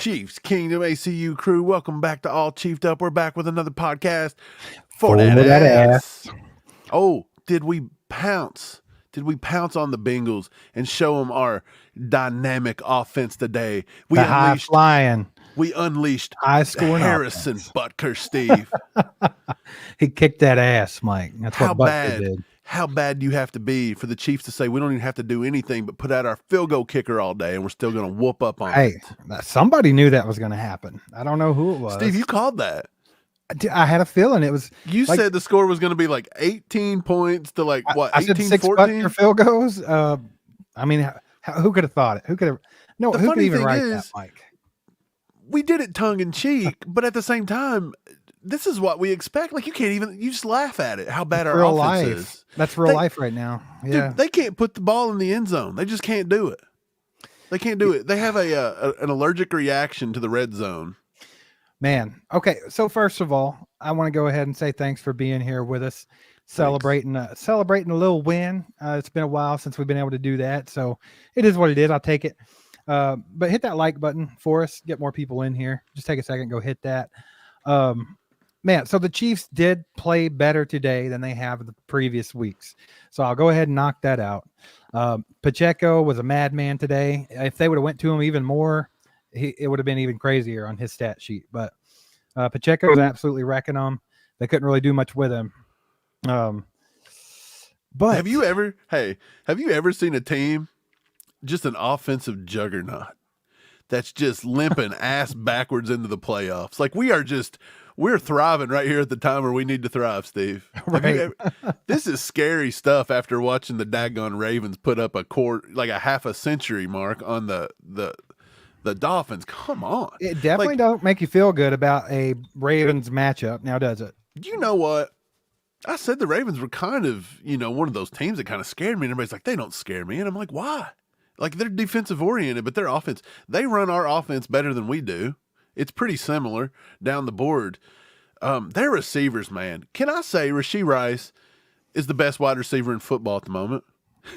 Chiefs Kingdom ACU crew, welcome back to All Chiefed Up. We're back with another podcast for that ass. Oh, did we pounce? Did we pounce on the Bengals and show them our dynamic offense today? We unleashed high scoring Harrison offense. Butker, Steve. He kicked that ass, Mike. That's How what bad? Butker did. How bad do you have to be for the Chiefs to say we don't even have to do anything but put out our field goal kicker all day and we're still going to whoop up on it? Somebody knew that was going to happen. I don't know who it was. Steve, you called that. I had a feeling it was. You said the score was going to be like 18 points to like what? I said 6 Butker field goals. I mean, who could have thought it? Who could have? No, who could even write that, Mike? We did it tongue in cheek, but at the same time, this is what we expect. Like you just laugh at it. How bad our offense is. That's real life right now. Yeah, dude, they can't put the ball in the end zone. They just can't do it. They can't do it. They have an allergic reaction to the red zone. Man. Okay. So first of all, I want to go ahead and say thanks for being here with us, celebrating a little win. It's been a while since we've been able to do that. So it is what it is. I'll take it. But hit that like button for us. Get more people in here. Just take a second, go hit that. Man, so the Chiefs did play better today than they have the previous weeks. So I'll go ahead and knock that out. Pacheco was a madman today. If they would have went to him even more, it would have been even crazier on his stat sheet. But Pacheco was absolutely wrecking them. They couldn't really do much with him. But have you ever seen a team, just an offensive juggernaut, that's just limping ass backwards into the playoffs? Like we're thriving right here at the time where we need to thrive, Steve. Right. This is scary stuff after watching the daggone Ravens put up a half a century mark on the Dolphins. Come on. It definitely don't make you feel good about a Ravens matchup now, does it? You know what? I said the Ravens were kind of, one of those teams that kind of scared me. And everybody's like, they don't scare me. And I'm like, why? Like they're defensive oriented, but their offense, they run our offense better than we do. It's pretty similar down the board. Their receivers, man. Can I say Rashee Rice is the best wide receiver in football at the moment?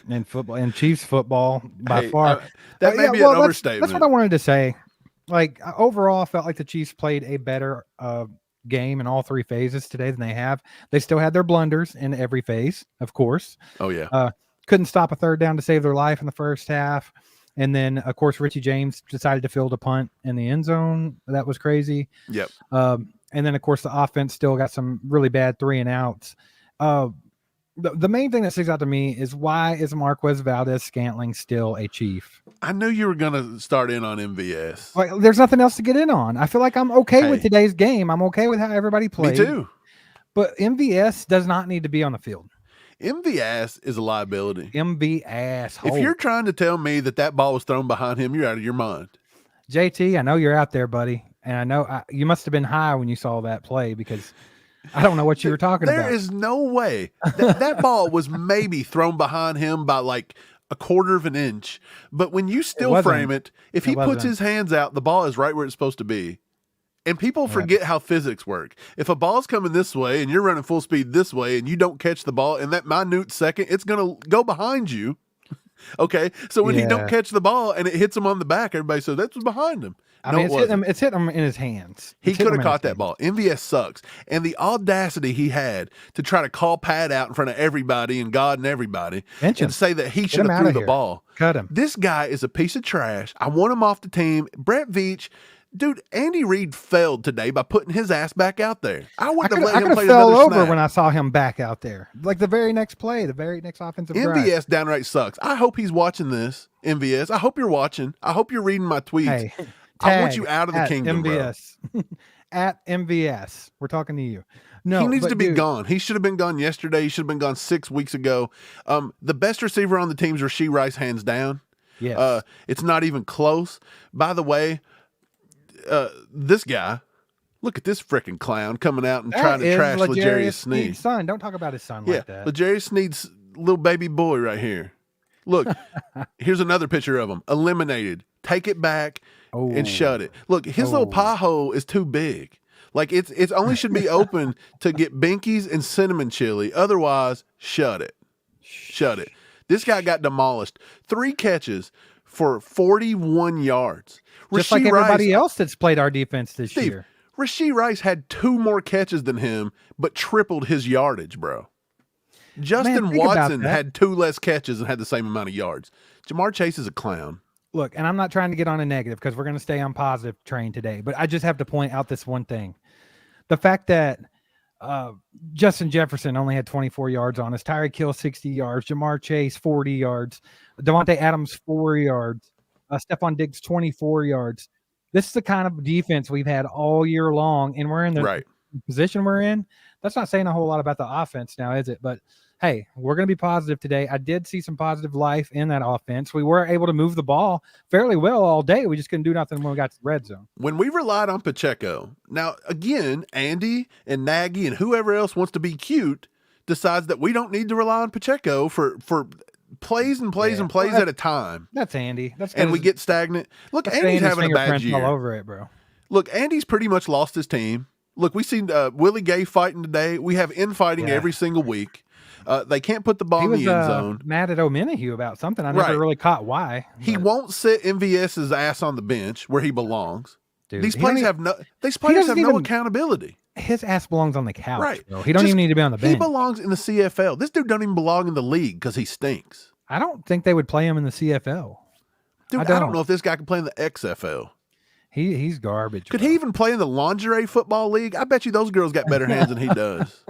In football, in Chiefs football, by far. That may be an overstatement. That's what I wanted to say. Like, overall, I felt like the Chiefs played a better game in all three phases today than they have. They still had their blunders in every phase, of course. Oh, yeah. Couldn't stop a third down to save their life in the first half. And then, of course, Richie James decided to field a punt in the end zone. That was crazy. Yep. And then, of course, the offense still got some really bad 3-and-outs. The main thing that sticks out to me is, why is Marquez Valdes-Scantling still a Chief? I knew you were going to start in on MVS. Like, there's nothing else to get in on. I feel like I'm okay with today's game. I'm okay with how everybody played. Me too. But MVS does not need to be on the field. MVS is a liability. MVS. If you're trying to tell me that ball was thrown behind him, you're out of your mind. JT, I know you're out there, buddy. And I know you must have been high when you saw that play, because I don't know what you were talking about. There is no way. That ball was maybe thrown behind him by like a quarter of an inch. But when you still frame it, if he puts his hands out, the ball is right where it's supposed to be. And people forget how physics work. If a ball's coming this way and you're running full speed this way and you don't catch the ball in that minute second, it's going to go behind you. Okay? So when he don't catch the ball and it hits him on the back, everybody says, that's behind him. I mean, it's hitting him in his hands. He could have caught that ball. MVS sucks. And the audacity he had to try to call Pat out in front of everybody and God and everybody and say that he should have threw the ball. Cut him. This guy is a piece of trash. I want him off the team. Brett Veach. Dude, Andy Reid failed today by putting his ass back out there. I wouldn't have let him play another snap. Over when I saw him back out there. Like the very next play, the very next offensive drive. MVS downright sucks. I hope he's watching this, MVS. I hope you're watching. I hope you're reading my tweets. Hey, I want you out of the kingdom, MVS. At MVS. We're talking to you. No, he needs to be gone. He should have been gone yesterday. He should have been gone 6 weeks ago. The best receiver on the team is Rashee Rice, hands down. Yes. It's not even close. By the way, this guy, look at this freaking clown coming out and trying to trash L'Jarius Sneed's son. Don't talk about his son like that. L'Jarius Sneed's little baby boy right here. Look, here's another picture of him. Eliminated. Take it back and shut it. Look, his little pie hole is too big. Like it's only should be open to get binkies and cinnamon chili. Otherwise, shut it. Shut it. This guy got demolished. 3 catches for 41 yards. Just like everybody else that's played our defense this year. Rashee Rice had 2 more catches than him, but tripled his yardage, bro. Justin Watson had 2 less catches and had the same amount of yards. Jamar Chase is a clown. Look, and I'm not trying to get on a negative because we're going to stay on positive train today, but I just have to point out this one thing. The fact that Justin Jefferson only had 24 yards on us, Tyreek Hill 60 yards, Jamar Chase 40 yards, Devontae Adams 4 yards, Stephon Diggs 24 yards. This is the kind of defense we've had all year long, and we're in the position we're in. That's not saying a whole lot about the offense now, is it? But hey, we're going to be positive today. I did see some positive life in that offense. We were able to move the ball fairly well all day. We just couldn't do nothing when we got to the red zone. When we relied on Pacheco, now again, Andy and Nagy and whoever else wants to be cute decides that we don't need to rely on Pacheco for plays and plays and plays at a time. That's Andy. And we get stagnant. Look, Andy's having a bad year. All over it, bro. Look, Andy's pretty much lost his team. Look, we seen Willie Gay fighting today. We have infighting every single week. They can't put the ball in the end zone. Mad at O'Menahue about something. I never really caught why. He won't sit MVS's ass on the bench where he belongs. Dude, these players have no accountability. His ass belongs on the couch. Right. Bro. He don't even need to be on the bench. He belongs in the CFL. This dude don't even belong in the league because he stinks. I don't think they would play him in the CFL. Dude, I don't know if this guy can play in the XFL. He's garbage. Could he even play in the lingerie football league? I bet you those girls got better hands than he does.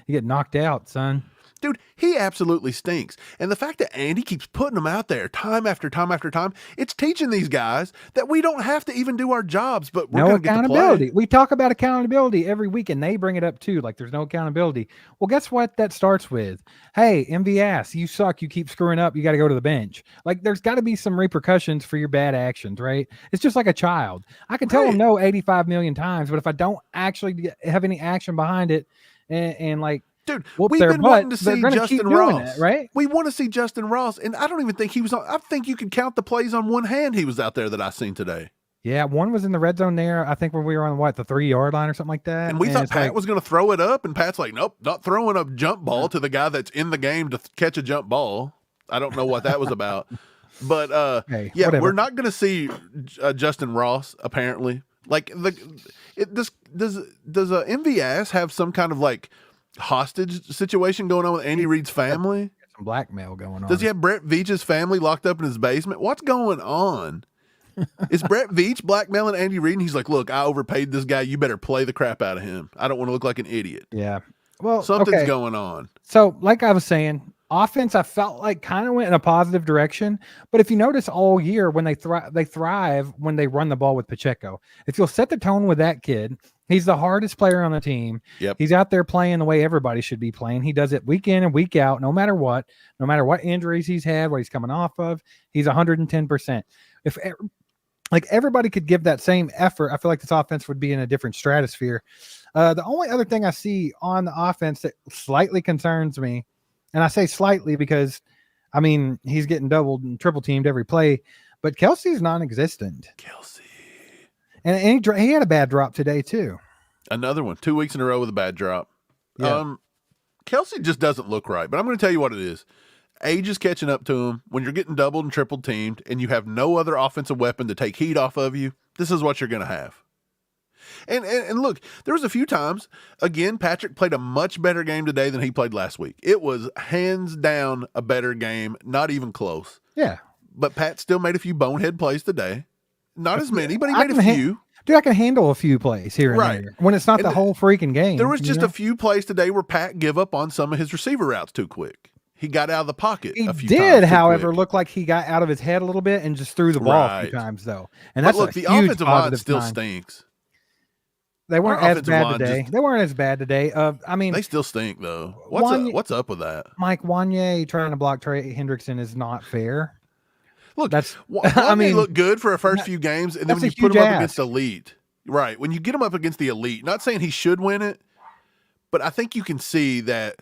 You get knocked out, son. Dude, he absolutely stinks. And the fact that Andy keeps putting them out there time after time after time, it's teaching these guys that we don't have to even do our jobs, but we're going to get to play. We talk about accountability every week, and they bring it up too, like there's no accountability. Well, guess what that starts with? Hey, MVS, you suck. You keep screwing up. You got to go to the bench. Like there's got to be some repercussions for your bad actions, right? It's just like a child. I can tell them no 85 million times, but if I don't actually have any action behind it and like, dude, we've been wanting to see Justin Ross, right? We want to see Justin Ross, and I don't even think he was on. I think you can count the plays on one hand he was out there that I seen today. Yeah, one was in the red zone there. I think when we were on the 3-yard line or something like that. And we thought Pat was going to throw it up, and Pat's like, nope, not throwing a jump ball to the guy that's in the game to catch a jump ball. I don't know what that was about. But hey, yeah, whatever. We're not going to see Justin Ross apparently. Like does MVS have some kind of like hostage situation going on with Andy Reid's family? Some blackmail going on. Does he have Brett Veach's family locked up in his basement? What's going on? Is Brett Veach blackmailing Andy Reid? And he's like, look, I overpaid this guy. You better play the crap out of him. I don't want to look like an idiot. Yeah. Well, something's going on. So like I was saying, offense, I felt like kind of went in a positive direction. But if you notice all year when they thrive when they run the ball with Pacheco. If you'll set the tone with that kid, he's the hardest player on the team. Yep. He's out there playing the way everybody should be playing. He does it week in and week out, no matter what injuries he's had, what he's coming off of. He's 110%. If like everybody could give that same effort, I feel like this offense would be in a different stratosphere. The only other thing I see on the offense that slightly concerns me, and I say slightly because, I mean, he's getting doubled and triple teamed every play, but Kelsey's non-existent. Kelsey. And he had a bad drop today too. Another one, 2 weeks in a row with a bad drop. Yeah. Kelsey just doesn't look right, but I'm going to tell you what it is. Age is catching up to him. When you're getting doubled and triple teamed and you have no other offensive weapon to take heat off of you, this is what you're going to have. And look, there was a few times, again, Patrick played a much better game today than he played last week. It was hands down a better game, not even close. Yeah. But Pat still made a few bonehead plays today. Not as many, but he made a few. Dude, I can handle a few plays here and there when it's not the whole freaking game. There was just a few plays today where Pat gave up on some of his receiver routes too quick. He got out of the pocket a few times. He did, however, look like he got out of his head a little bit and just threw the ball a few times, though. And that's the offensive line still stinks. They weren't as bad today. They weren't as bad today. I mean, they still stink though. What's up with that? Mike Wanye trying to block Trey Hendrickson is not fair. Look, Wanye looked good for a first few games, and then when you put him up against elite, right? When you get him up against the elite, not saying he should win it, but I think you can see that.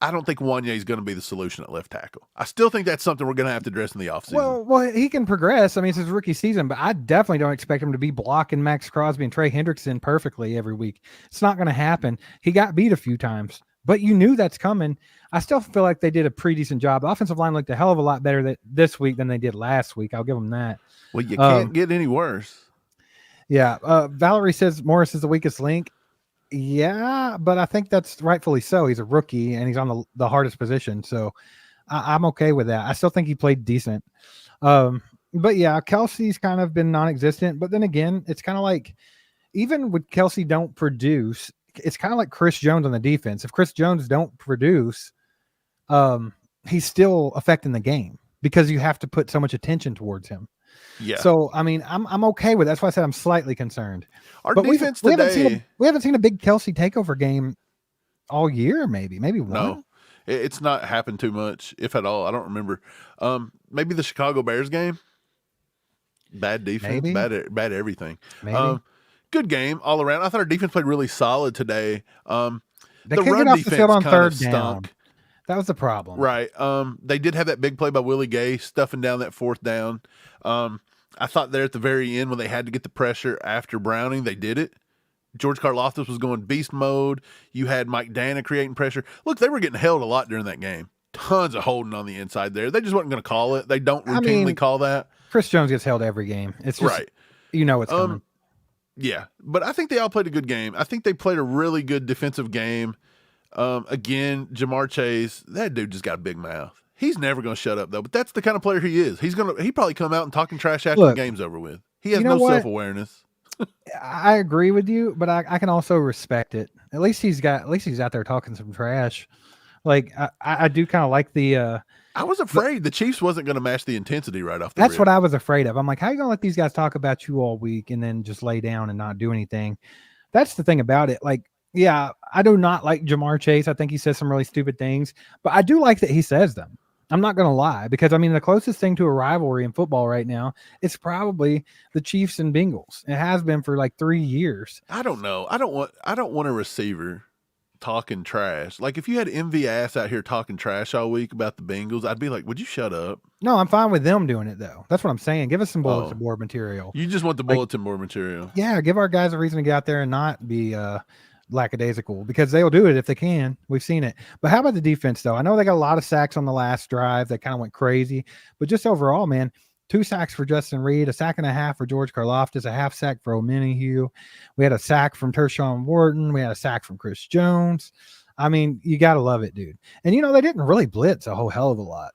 I don't think Wanye is going to be the solution at left tackle. I still think that's something we're going to have to address in the offseason. Well, he can progress. I mean, it's his rookie season, but I definitely don't expect him to be blocking Max Crosby and Trey Hendrickson perfectly every week. It's not going to happen. He got beat a few times. but you knew that's coming. I still feel like they did a pretty decent job. The offensive line looked a hell of a lot better this week than they did last week. I'll give them that. Well, you can't get any worse. Yeah. Valerie says Morris is the weakest link. Yeah, but I think that's rightfully so. He's a rookie and he's on the hardest position. So I'm okay with that. I still think he played decent. But yeah, Kelsey's kind of been non-existent. But then again, it's kind of like, even with Kelsey don't produce, it's kind of like Chris Jones on the defense. If Chris Jones don't produce, he's still affecting the game because you have to put so much attention towards him. Yeah. So I mean, I'm okay with that. That's why I said I'm slightly concerned. Our defense we today, we haven't seen a big Kelsey takeover game all year. Maybe one. No, it's not happened too much, if at all. I don't remember. Maybe the Chicago Bears game. Bad defense, maybe. bad everything. Maybe. Good game all around. I thought our defense played really solid today. They the couldn't run get off the defense field on kind third of down. stunk. That was the problem. Right. They did have that big play by Willie Gay stuffing down that fourth down. I thought there at the very end when they had to get the pressure after Browning, they did it. George Karlaftis was going beast mode. You had Mike Dana creating pressure. Look, they were getting held a lot during that game. Tons of holding on the inside there. They just weren't going to call it. They don't routinely call that. Chris Jones gets held every game. It's just, right. You know it's coming. Yeah, but I think they all played a good game. I think they played a really good defensive game. Again, Jamar Chase, that dude just got a big mouth. He's never going to shut up, though. But that's the kind of player he is. He probably come out and talking trash after the game's over with. He has no self-awareness. I agree with you, but I can also respect it. At least he's out there talking some trash. Like I do kind of like the. I was afraid the Chiefs wasn't going to match the intensity right off the That's rip. what I was afraid of. I'm like, how are you going to let these guys talk about you all week and then just lay down and not do anything? That's the thing about it. Like, yeah, I do not like Jamar Chase. I think he says some really stupid things, but I do like that he says them. I'm not going to lie, because I mean, the closest thing to a rivalry in football right now, it's probably the Chiefs and Bengals. It has been for like 3 years. I don't know. I don't want a receiver talking trash. Like if you had MV ass out here talking trash all week about the Bengals, I'd be like, would you shut up? No, I'm fine with them doing it though. That's what I'm saying. Give us some bulletin board material. You just want the bulletin board material. Yeah, give our guys a reason to get out there and not be lackadaisical, because they'll do it if they can. We've seen it. But how about the defense though? I know they got a lot of sacks on the last drive that kind of went crazy, but just overall, man, 2 sacks for Justin Reed, a sack and a half for George Karlaftis, a half sack for O'Menihue. We had a sack from Tershawn Wharton. We had a sack from Chris Jones. I mean, you got to love it, dude. And, you know, they didn't really blitz a whole hell of a lot.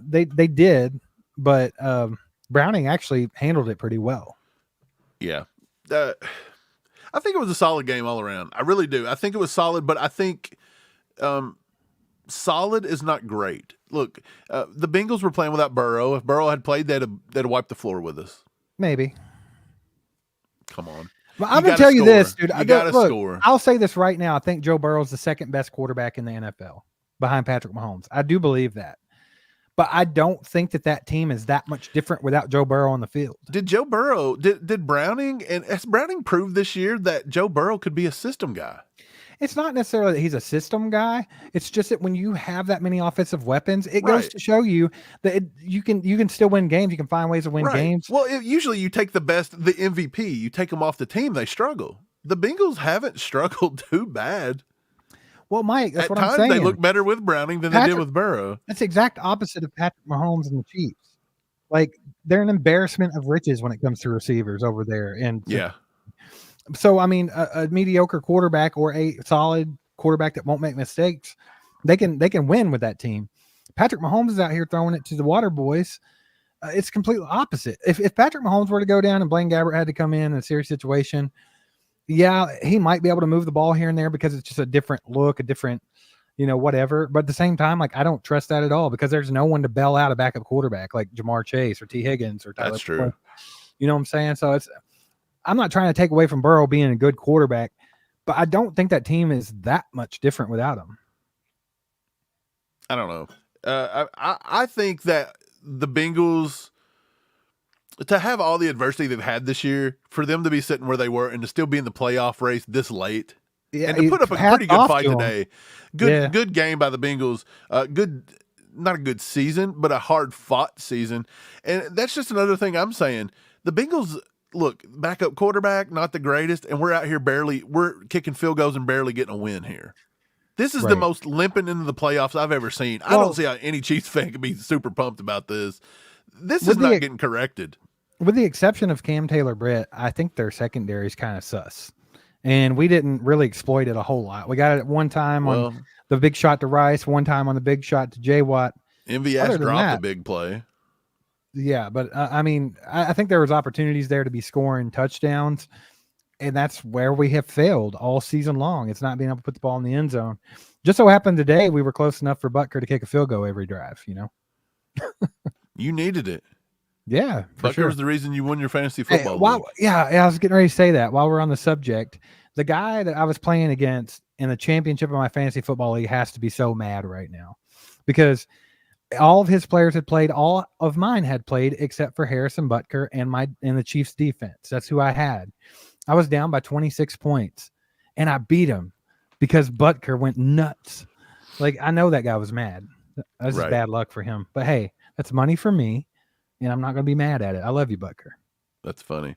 They did, but Browning actually handled it pretty well. Yeah. I think it was a solid game all around. I really do. I think it was solid, but I think solid is not great. Look, the Bengals were playing without Burrow. If Burrow had played, they'd have wiped the floor with us. Maybe. Come on. Well, I'm going to tell you this, dude. You got to score. I'll say this right now. I think Joe Burrow's the second best quarterback in the NFL behind Patrick Mahomes. I do believe that. But I don't think that team is that much different without Joe Burrow on the field. Did Joe Burrow, did Browning, and has Browning proved this year that Joe Burrow could be a system guy? It's not necessarily that he's a system guy. It's just that when you have that many offensive weapons, it goes to show you that you can still win games. You can find ways to win games. Well, usually you take the MVP, you take them off the team, they struggle. The Bengals haven't struggled too bad. Well, Mike, that's what I'm saying. At times they look better with Browning than they did with Burrow. That's the exact opposite of Patrick Mahomes and the Chiefs. Like, they're an embarrassment of riches when it comes to receivers over there. And yeah. So, I mean, a mediocre quarterback or a solid quarterback that won't make mistakes, they can win with that team. Patrick Mahomes is out here throwing it to the water boys. It's completely opposite. If Patrick Mahomes were to go down and Blaine Gabbert had to come in a serious situation, yeah, he might be able to move the ball here and there because it's just a different look, a different, whatever. But at the same time, like, I don't trust that at all because there's no one to bail out a backup quarterback like Jamar Chase or T. Higgins or Tyler. That's true. You know what I'm saying? So I'm not trying to take away from Burrow being a good quarterback, but I don't think that team is that much different without him. I don't know. I think that the Bengals, to have all the adversity they've had this year, for them to be sitting where they were and to still be in the playoff race this late, and to put up a pretty good fight today. Good game by the Bengals. Not a good season, but a hard-fought season. And that's just another thing I'm saying. The Bengals, look, backup quarterback, not the greatest, and we're out here we're kicking field goals and barely getting a win here. This is the most limping into the playoffs I've ever seen. I don't see how any Chiefs fan can be super pumped about this. This is not getting corrected. With the exception of Cam Taylor-Britt, I think their secondary is kind of sus. And we didn't really exploit it a whole lot. We got it one time on the big shot to Rice, one time on the big shot to J. Watt. MVS dropped a big play. Yeah, but I mean, I think there was opportunities there to be scoring touchdowns. And that's where we have failed all season long. It's not being able to put the ball in the end zone. Just so happened today we were close enough for Butker to kick a field goal every drive, you know. You needed it. Yeah. Butker was the reason you won your fantasy football league. I was getting ready to say that while we're on the subject. The guy that I was playing against in the championship of my fantasy football league has to be so mad right now because all of his players had played, all of mine had played except for Harrison Butker and the Chiefs defense. That's who I had. I was down by 26 points and I beat him because Butker went nuts. Like, I know that guy was mad. That's just bad luck for him. But hey, that's money for me, and I'm not going to be mad at it. I love you, Butker. That's funny.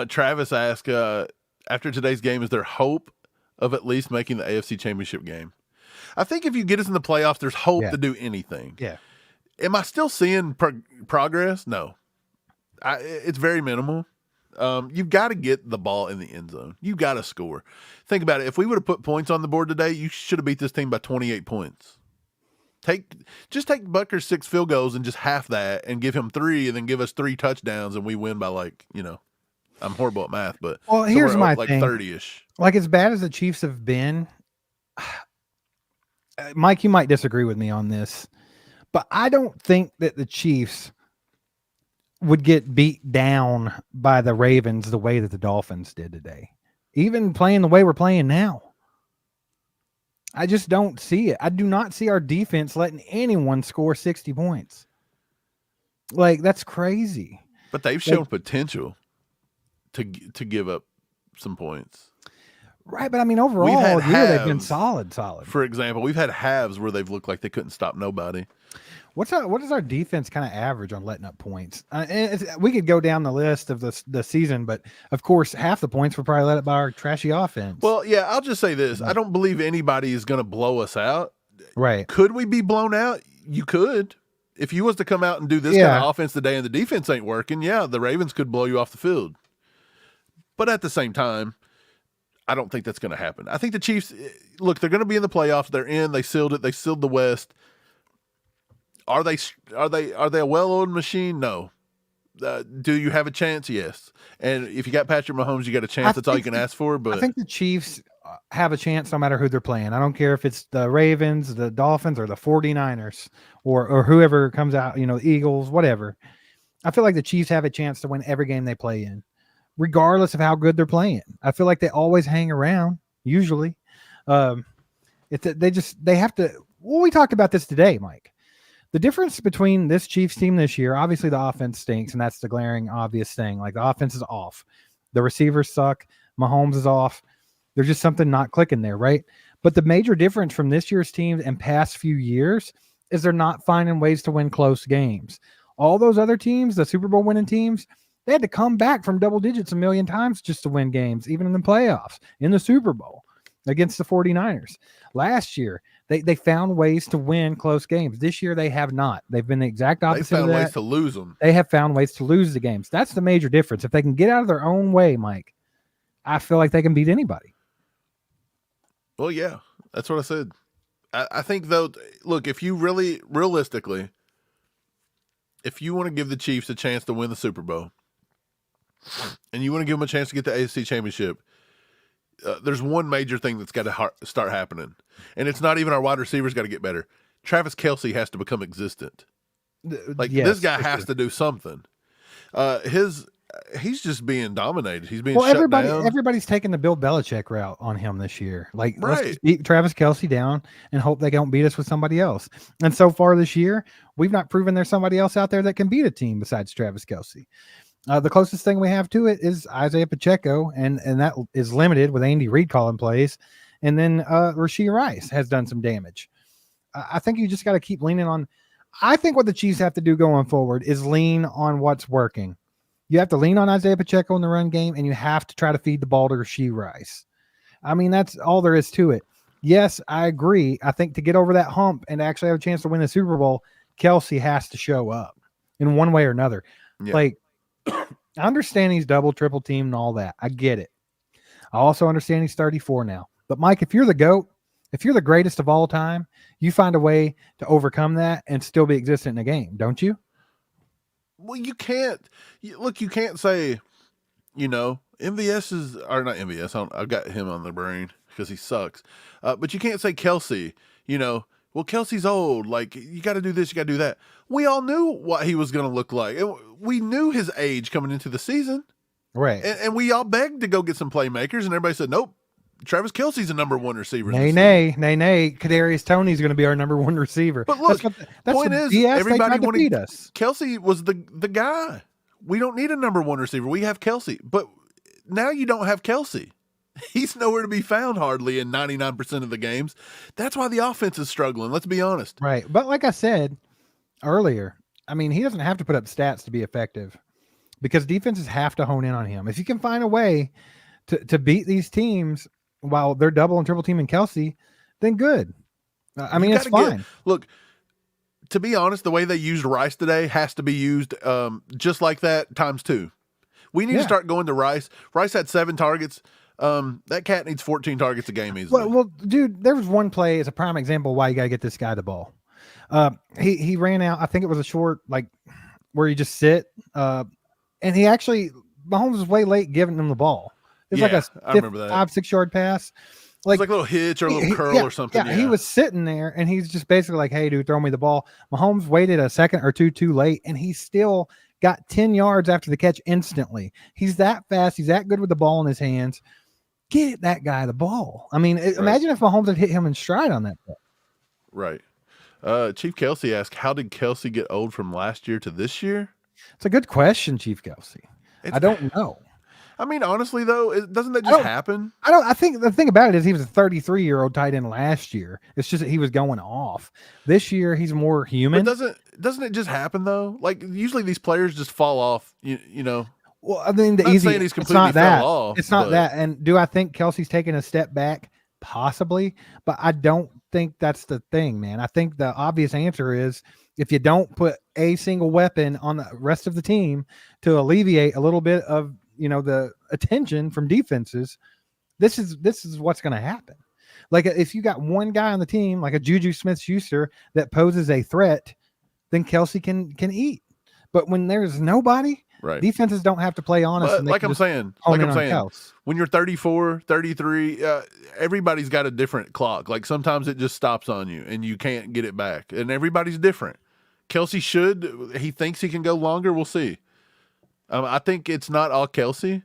Travis asked, after today's game, is there hope of at least making the AFC Championship game? I think if you get us in the playoffs, there's hope to do anything. Yeah. Am I still seeing progress? No. It's very minimal. You've got to get the ball in the end zone. You've got to score. Think about it. If we would have put points on the board today, you should have beat this team by 28 points. Just take Butker's 6 field goals and just half that and give him 3 and then give us 3 touchdowns and we win by I'm horrible at math, but here's my thing. 30-ish. Like, as bad as the Chiefs have been, Mike, you might disagree with me on this, but I don't think that the Chiefs would get beat down by the Ravens the way that the Dolphins did today. Even playing the way we're playing now. I just don't see it. I do not see our defense letting anyone score 60 points. Like, that's crazy. But they've shown potential to give up some points. Right, but I mean, overall, they've been solid. For example, we've had halves where they've looked like they couldn't stop nobody. What is our defense kind of average on letting up points? We could go down the list of the season, but of course, half the points were probably let up by our trashy offense. Well, yeah, I'll just say this. I don't believe anybody is going to blow us out. Right. Could we be blown out? You could. If you was to come out and do this kind of offense today and the defense ain't working, the Ravens could blow you off the field. But at the same time, I don't think that's going to happen. I think the Chiefs, look, they're going to be in the playoffs. They're in. They sealed it. They sealed the West. Are they a well-oiled machine? No. Do you have a chance? Yes. And if you got Patrick Mahomes, you got a chance. That's all you can ask for. But I think the Chiefs have a chance no matter who they're playing. I don't care if it's the Ravens, the Dolphins, or the 49ers, or whoever comes out, Eagles, whatever. I feel like the Chiefs have a chance to win every game they play in, regardless of how good they're playing. I feel like they always hang around, usually. They have to. Well, we talked about this today, Mike. The difference between this Chiefs team this year, obviously the offense stinks, and that's the glaring obvious thing. Like, the offense is off. The receivers suck. Mahomes is off. There's just something not clicking there, right? But the major difference from this year's team and past few years is they're not finding ways to win close games. All those other teams, the Super Bowl winning teams, they had to come back from double digits a million times just to win games, even in the playoffs, in the Super Bowl against the 49ers. Last year, they found ways to win close games. This year, they have not. They've been the exact opposite of that. They found ways to lose them. They have found ways to lose the games. That's the major difference. If they can get out of their own way, Mike, I feel like they can beat anybody. Well, yeah, that's what I said. I think, though, look, if you really, realistically, if you want to give the Chiefs a chance to win the Super Bowl, and you want to give them a chance to get the AFC Championship, there's one major thing that's got to start happening. And it's not even our wide receivers got to get better. Travis Kelce has to become existent. This guy has to do something. He's just being dominated. He's being shut down. Everybody's taking the Bill Belichick route on him this year. Let's just beat Travis Kelce down and hope they don't beat us with somebody else. And so far this year, we've not proven there's somebody else out there that can beat a team besides Travis Kelce. The closest thing we have to it is Isaiah Pacheco, and that is limited with Andy Reid calling plays. And then Rashee Rice has done some damage. I think you just got to keep leaning on. I think what the Chiefs have to do going forward is lean on what's working. You have to lean on Isaiah Pacheco in the run game, and you have to try to feed the ball to Rashee Rice. I mean, that's all there is to it. yes, I agree. I think to get over that hump and actually have a chance to win the Super Bowl, Kelsey has to show up in one way or another. Yeah. Like, I understand he's double, triple team and all that. I get it. I also understand he's 34 now. But Mike, if you're the GOAT, if you're the greatest of all time, you find a way to overcome that and still be existent in a game, don't you? Well, you can't. Look, you can't say, MVS is, or not MVS. I've got him on the brain because he sucks. But you can't say Kelsey, well, Kelsey's old. Like, you got to do this, you got to do that. We all knew what he was going to look like. We knew his age coming into the season. Right. And we all begged to go get some playmakers, and everybody said, nope, Travis Kelce's a number one receiver. Nay. Kadarius Toney's going to be our number one receiver. But look, that's point is, everybody wanted to beat us. Kelce was the guy. We don't need a number one receiver. We have Kelce. But now you don't have Kelce. He's nowhere to be found hardly in 99% of the games. That's why the offense is struggling. Let's be honest. Right. But like I said earlier, I mean, he doesn't have to put up stats to be effective because defenses have to hone in on him. If you can find a way to beat these teams while they're double and triple teaming Kelce, then good. I mean, it's fine. Look, to be honest, the way they used Rice today has to be used just like that times 2. We need to start going to Rice. Rice had 7 targets. That cat needs 14 targets a game easily. Well, dude, there was one play as a prime example why you got to get this guy the ball. He ran out. I think it was a short, like where you just sit. And he actually, Mahomes was way late giving him the ball. It was like a 5-6 yard pass. Like a little hitch or a little curl or something. Yeah, he was sitting there and he's just basically like, hey, dude, throw me the ball. Mahomes waited a second or two too late and he still got 10 yards after the catch instantly. He's that fast. He's that good with the ball in his hands. Get that guy the ball. I mean, imagine if Mahomes had hit him in stride on that play. Right. Chief Kelsey asked, how did Kelsey get old from last year to this year? It's a good question, Chief Kelsey. I don't know. I mean, honestly, though, doesn't that just happen? I think the thing about it is he was a 33-year-old tight end last year. It's just that he was going off. This year, he's more human. But doesn't it just happen, though? Like, usually these players just fall off, Well, I mean, it's not that. It's not that. And do I think Kelsey's taking a step back? Possibly. But I don't think that's the thing, man. I think the obvious answer is if you don't put a single weapon on the rest of the team to alleviate a little bit of the attention from defenses, this is what's going to happen. Like if you got one guy on the team, like a Juju Smith-Schuster that poses a threat, then Kelsey can eat. But when there's nobody, right, defenses don't have to play honest. But like I'm saying, when you're 34, 33, everybody's got a different clock. Like sometimes it just stops on you and you can't get it back. And everybody's different. Kelsey he thinks he can go longer. We'll see. I think it's not all Kelsey.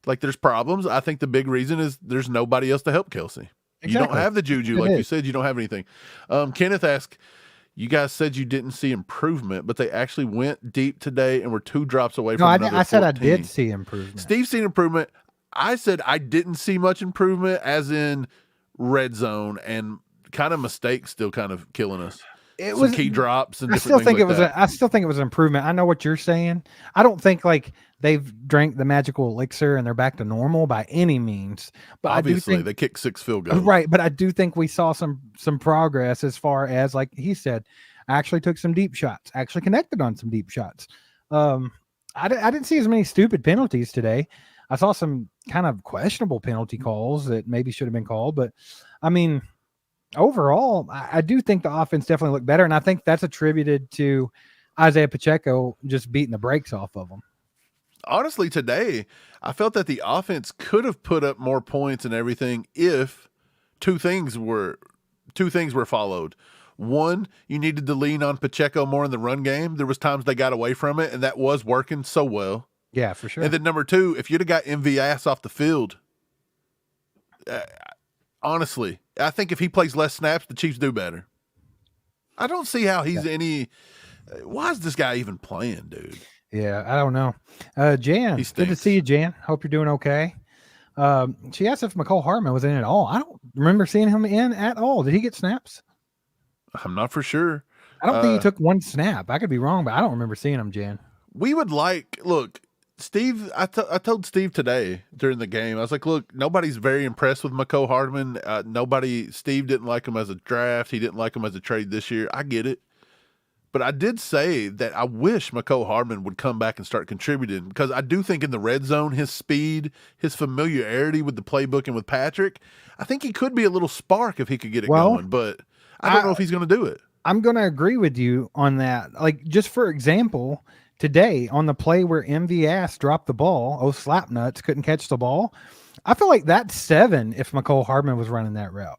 Like there's problems. I think the big reason is there's nobody else to help Kelsey. Exactly. You don't have the Juju, like you said. You don't have anything. Kenneth asked, you guys said you didn't see improvement, but they actually went deep today and were 2 drops away from another 14. I said I did see improvement. Steve's seen improvement. I said I didn't see much improvement, as in red zone and kind of mistakes still kind of killing us. It was key drops and different things like that. I still think it was an improvement. I know what you're saying. I don't think like they've drank the magical elixir and they're back to normal by any means. But obviously they kicked 6 field goals. Right, but I do think we saw some progress as far as, like he said, actually took some deep shots, actually connected on some deep shots. I didn't see as many stupid penalties today. I saw some kind of questionable penalty calls that maybe should have been called, but I mean, overall, I do think the offense definitely looked better, and I think that's attributed to Isaiah Pacheco just beating the brakes off of them. Honestly, today, I felt that the offense could have put up more points and everything if two things were followed. One, you needed to lean on Pacheco more in the run game. There was times they got away from it, and that was working so well. Yeah, for sure. And then number 2, if you'd have got MVS off the field, honestly, I think if he plays less snaps, the Chiefs do better. I don't see how he's any. Why is this guy even playing, dude? Yeah, I don't know. Jan, good to see you, Jan. Hope you're doing okay. She asked if McCole Hardman was in at all. I don't remember seeing him in at all. Did he get snaps? I'm not for sure. I don't think he took one snap. I could be wrong, but I don't remember seeing him, Jan. Look, Steve, I told Steve today during the game, I was like, look, nobody's very impressed with Mecole Hardman. Steve didn't like him as a draft. He didn't like him as a trade this year. I get it. But I did say that I wish Mecole Hardman would come back and start contributing, because I do think in the red zone, his speed, his familiarity with the playbook and with Patrick, I think he could be a little spark if he could get it going. But I don't know if he's going to do it. I'm going to agree with you on that. Like, just for example, today on the play where MVS dropped the ball, Slapnuts couldn't catch the ball. I feel like that's 7 if Mecole Hardman was running that route.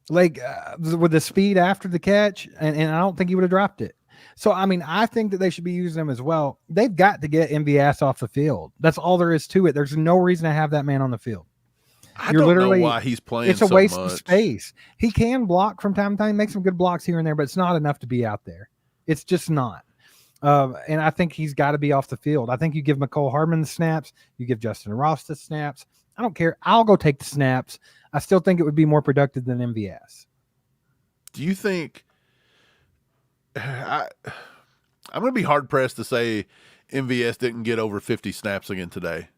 Like with the speed after the catch, and I don't think he would have dropped it. So, I mean, I think that they should be using him as well. They've got to get MVS off the field. That's all there is to it. There's no reason to have that man on the field. I don't know why he's playing. It's a waste of space. He can block from time to time, make some good blocks here and there, but it's not enough to be out there. It's just not. And I think he's got to be off the field. I think you give Mecole Hardman the snaps, you give Justin Ross the snaps. I don't care. I'll go take the snaps. I still think it would be more productive than MVS. Do you think I'm going to be hard pressed to say MVS didn't get over 50 snaps again today?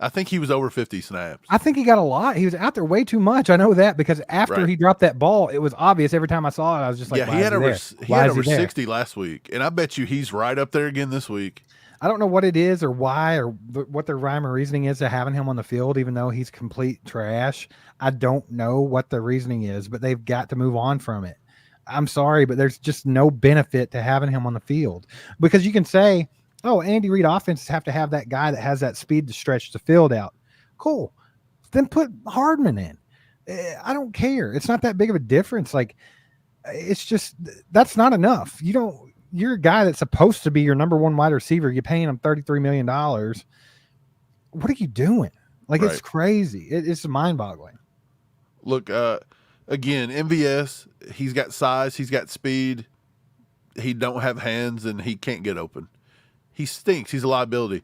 I think he was over 50 snaps. I think he got a lot. He was out there way too much. I know that because after he dropped that ball, it was obvious every time I saw it. I was just like, yeah, he had over 60 last week, and I bet you he's right up there again this week. I don't know what it is or why or what their rhyme or reasoning is to having him on the field, even though he's complete trash. I don't know what the reasoning is, but they've got to move on from it. I'm sorry, but there's just no benefit to having him on the field, because you can say, oh, Andy Reid offenses have to have that guy that has that speed to stretch the field out. Cool. Then put Hardman in. I don't care. It's not that big of a difference. Like, it's just, that's not enough. You're a guy that's supposed to be your number one wide receiver. You're paying him $33 million. What are you doing? Like, It's crazy. It's mind boggling. Look, again, MVS, he's got size, he's got speed. He don't have hands, and he can't get open. He stinks. He's a liability.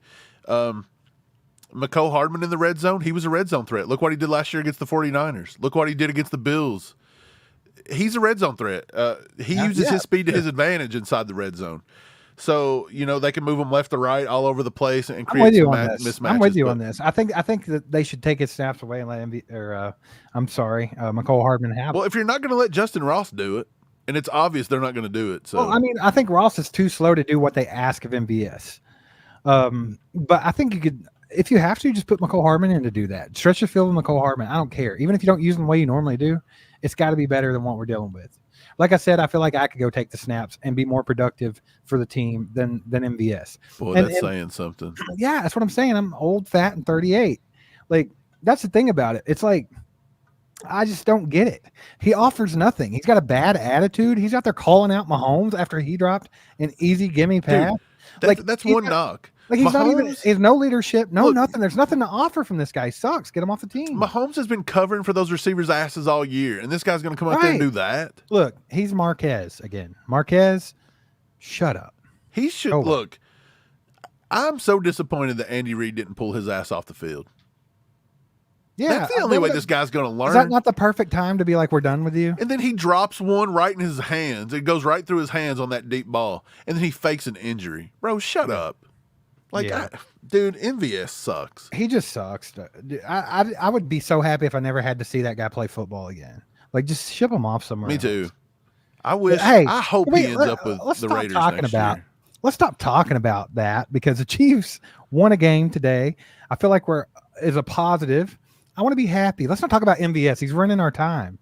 Mecole Hardman in the red zone, he was a red zone threat. Look what he did last year against the 49ers. Look what he did against the Bills. He's a red zone threat. He uses his speed to his advantage inside the red zone. So, they can move him left to right all over the place and create some mismatches. I'm with you on this. I think that they should take his snaps away and let him Mecole Hardman have it. Well, if you're not going to let Justin Ross do it, and it's obvious they're not going to do it. So, well, I mean, I think Ross is too slow to do what they ask of MVS. But I think you could, if you have to, just put Mecole Hardman in to do that. Stretch the field with Mecole Hardman. I don't care. Even if you don't use him the way you normally do, it's got to be better than what we're dealing with. Like I said, I feel like I could go take the snaps and be more productive for the team than MVS. Boy, that's saying something. Yeah, that's what I'm saying. I'm old, fat, and 38. Like, that's the thing about it. It's like, I just don't get it. He offers nothing. He's got a bad attitude. He's out there calling out Mahomes after he dropped an easy gimme pass. Dude, that's one knock. Like, he's not even, he has no leadership, nothing. There's nothing to offer from this guy. He sucks. Get him off the team. Mahomes has been covering for those receivers' asses all year, and this guy's going to come out there and do that. Look, he's Marquez again. Marquez, shut up. He should look. I'm so disappointed that Andy Reid didn't pull his ass off the field. Yeah, that's the only way this guy's going to learn. Is that not the perfect time to be like, we're done with you? And then he drops one right in his hands. It goes right through his hands on that deep ball, and then he fakes an injury. Bro, shut up. Like, dude, MVS sucks. He just sucks. I would be so happy if I never had to see that guy play football again. Like, just ship him off somewhere. Me too. I wish. Hey, I hope he ends up with the Raiders next year. Let's stop talking about that, because the Chiefs won a game today. I feel like is a positive. I want to be happy. Let's not talk about MVS. He's running our time.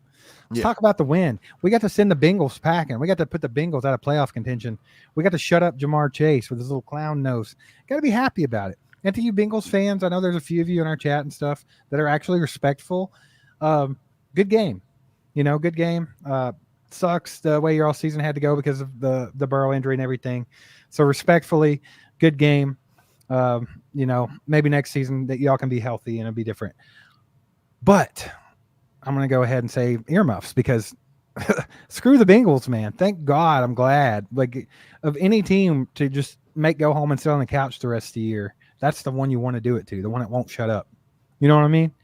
Let's talk about the win. We got to send the Bengals packing. We got to put the Bengals out of playoff contention. We got to shut up Jamar Chase with his little clown nose. Got to be happy about it. And to you Bengals fans, I know there's a few of you in our chat and stuff that are actually respectful. Good game. Good game. Sucks the way your all season had to go because of the Burrow injury and everything. So respectfully, good game. Maybe next season that y'all can be healthy and it'll be different. But I'm going to go ahead and say earmuffs, because screw the Bengals, man. Thank God. I'm glad. Like, of any team to just go home and sit on the couch the rest of the year, that's the one you want to do it to, the one that won't shut up. You know what I mean?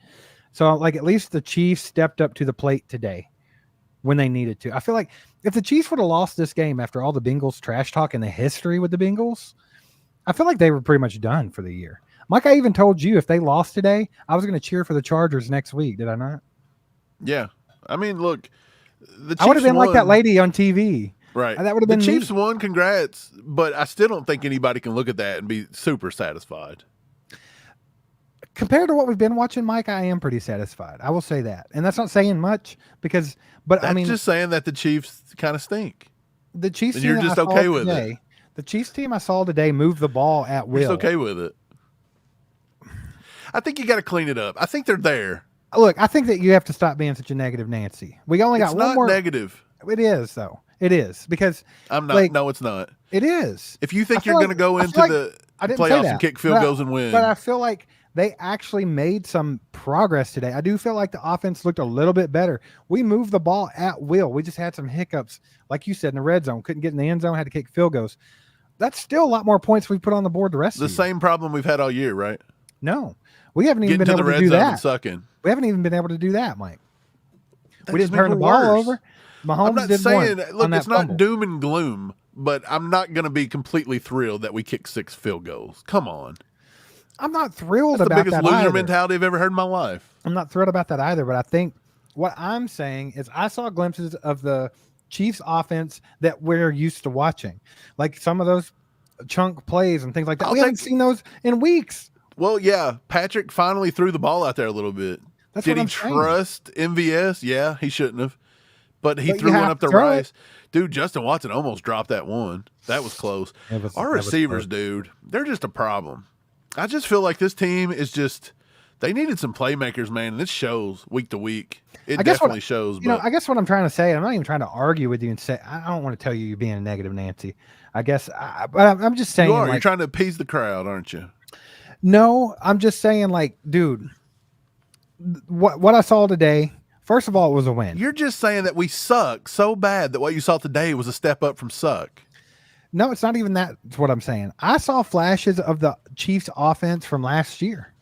So, like, at least the Chiefs stepped up to the plate today when they needed to. I feel like if the Chiefs would have lost this game after all the Bengals trash talk and the history with the Bengals, I feel like they were pretty much done for the year. Mike, I even told you if they lost today, I was going to cheer for the Chargers next week. Did I not? Yeah. I mean, look, the Chiefs I would have been won. like that lady on TV. Right. That would have been the Chiefs me. won. Congrats. But I still don't think anybody can look at that and be super satisfied. Compared to what we've been watching, Mike, I am pretty satisfied. I will say that. And that's not saying much because, but that's I mean, just saying that the Chiefs kind of stink. The Chiefs and team you're just okay with it. The Chiefs team I saw today moved the ball at will. Just okay with it. I think you got to clean it up. I think they're there. Look, I think that you have to stop being such a negative Nancy. We only got one more. Negative. It is though. It is because I'm not. No, it's not. It is. If you think you're going to go into the playoffs and kick field goals and win, but I feel like they actually made some progress today. I do feel like the offense looked a little bit better. We moved the ball at will. We just had some hiccups, like you said, in the red zone. Couldn't get in the end zone. Had to kick field goals. That's still a lot more points we put on the board the rest of the year. Same problem we've had all year, right? No, we haven't even been able to do that. Sucking. We haven't even been able to do that, Mike. We didn't turn the ball over. Mahomes did one. Look, it's not doom and gloom, but I'm not going to be completely thrilled that we kicked 6 field goals. Come on. I'm not thrilled about that. That's the biggest loser mentality I've ever heard in my life. I'm not thrilled about that either, but I think what I'm saying is I saw glimpses of the Chiefs offense that we're used to watching. Like some of those chunk plays and things like that. We haven't seen those in weeks. Well, yeah, Patrick finally threw the ball out there a little bit. Did he trust MVS? Yeah, he shouldn't have. But he threw one up the right. Dude, Justin Watson almost dropped that one. That was close. Our receivers, dude, they're just a problem. I just feel like this team is just – they needed some playmakers, man, and it shows week to week. It definitely shows. I guess what I'm trying to say, I'm not even trying to argue with you and say – I don't want to tell you you're being a negative Nancy. I guess but I'm just saying – you're trying to appease the crowd, aren't you? No, I'm just saying, like, dude, what I saw today, first of all, it was a win. You're just saying that we suck so bad that what you saw today was a step up from suck. No, it's not even that. It's what I'm saying. I saw flashes of the Chiefs offense from last year.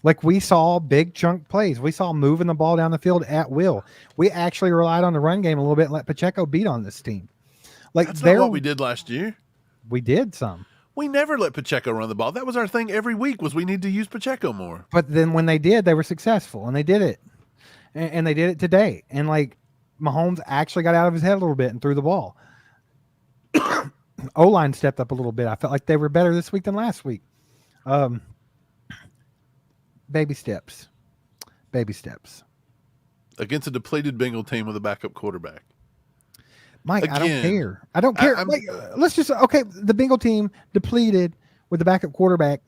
Like we saw big chunk plays. We saw moving the ball down the field at will. We actually relied on the run game a little bit and let Pacheco beat on this team. Like that's not what we did last year. We did some. We never let Pacheco run the ball. That was our thing every week was we need to use Pacheco more. But then when they did, they were successful and they did it. And they did it today. And like Mahomes actually got out of his head a little bit and threw the ball. O-line stepped up a little bit. I felt like they were better this week than last week. Baby steps. Baby steps. Against a depleted Bengal team with a backup quarterback. Mike, again, I don't care. I don't care. Let's just the Bengal team depleted with the backup quarterback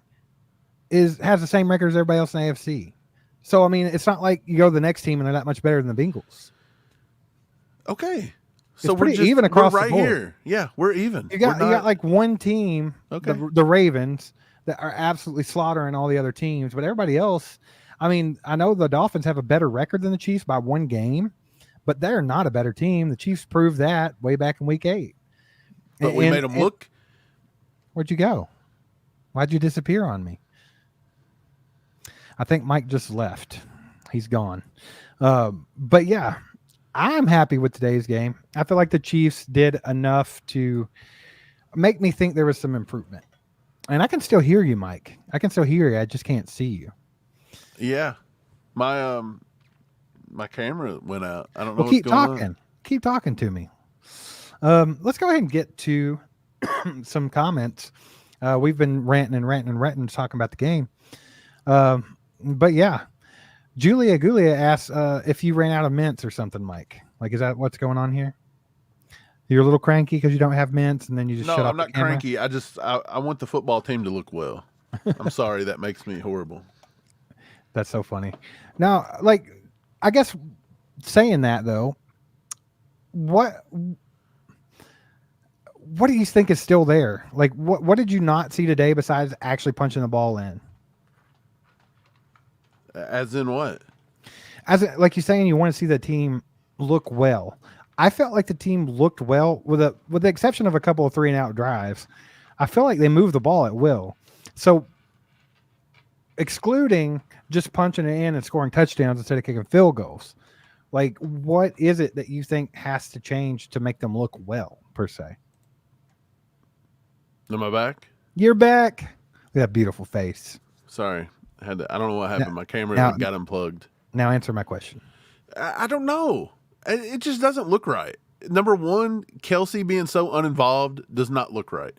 has the same record as everybody else in the AFC. So I mean, it's not like you go to the next team and they're that much better than the Bengals. Okay. So we're just even across right the board. Here. Yeah, we're even. You got like one team, the Ravens, that are absolutely slaughtering all the other teams, but everybody else, I mean, I know the Dolphins have a better record than the Chiefs by one game, but they're not a better team. The Chiefs proved that way back in week 8. But we made them look. Where'd you go? Why'd you disappear on me? I think Mike just left. He's gone. But yeah, I'm happy with today's game. I feel like the Chiefs did enough to make me think there was some improvement. And I can still hear you, Mike. I can still hear you. I just can't see you. Yeah. My camera went out. I don't know what's going on. Keep talking to me. Let's go ahead and get to some comments. We've been ranting talking about the game. But yeah, Julia Gulia asks if you ran out of mints or something, Mike. Like, is that what's going on here? You're a little cranky because you don't have mints, and then you just shut off. No, I'm not cranky. I want the football team to look well. I'm sorry, that makes me horrible. That's so funny. Now, like, I guess saying that though, what do you think is still there? Like, what did you not see today besides actually punching the ball in? As in what? Like you're saying, you want to see the team look well. I felt like the team looked well with the exception of a couple of 3-and-out drives. I feel like they moved the ball at will. So excluding just punching it in and scoring touchdowns instead of kicking field goals, like what is it that you think has to change to make them look well per se? Am I back? You're back. Look at that beautiful face. Sorry. I don't know what happened. My camera got unplugged. Now answer my question. I don't know. It just doesn't look right. Number one, Kelsey being so uninvolved does not look right.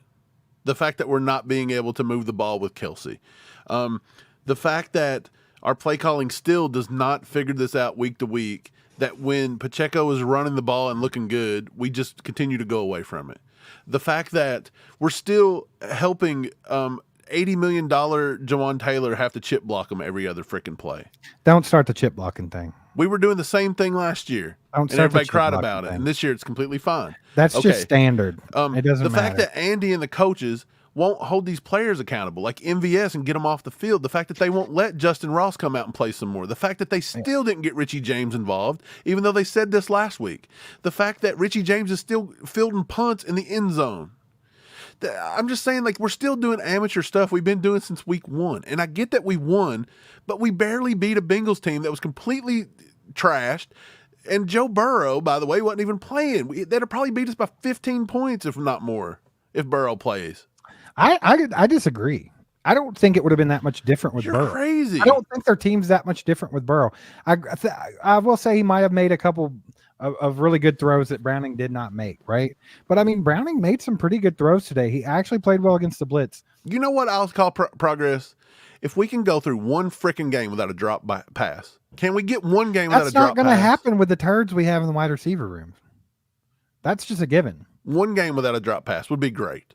The fact that we're not being able to move the ball with Kelsey. The fact that our play calling still does not figure this out week to week, that when Pacheco is running the ball and looking good, we just continue to go away from it. The fact that we're still helping $80 million Jawan Taylor have to chip block him every other freaking play. Don't start the chip blocking thing. We were doing the same thing last year, and everybody cried about it. And this year, it's completely fine. That's just standard. It doesn't matter. The fact that Andy and the coaches won't hold these players accountable, like MVS, and get them off the field. The fact that they won't let Justin Ross come out and play some more. The fact that they still didn't get Richie James involved, even though they said this last week. The fact that Richie James is still fielding punts in the end zone. I'm just saying, like, we're still doing amateur stuff we've been doing since week 1. And I get that we won, but we barely beat a Bengals team that was completely trashed. And Joe Burrow, by the way, wasn't even playing. They'd have probably beat us by 15 points, if not more, if Burrow plays. I disagree. I don't think it would have been that much different with Burrow. You're crazy. I don't think their team's that much different with Burrow. I will say he might have made a couple of really good throws that Browning did not make, right? But, I mean, Browning made some pretty good throws today. He actually played well against the blitz. You know what I'll call progress? If we can go through one freaking game without a drop pass. Can we get one game without a drop pass? That's not going to happen with the turds we have in the wide receiver room. That's just a given. One game without a drop pass would be great.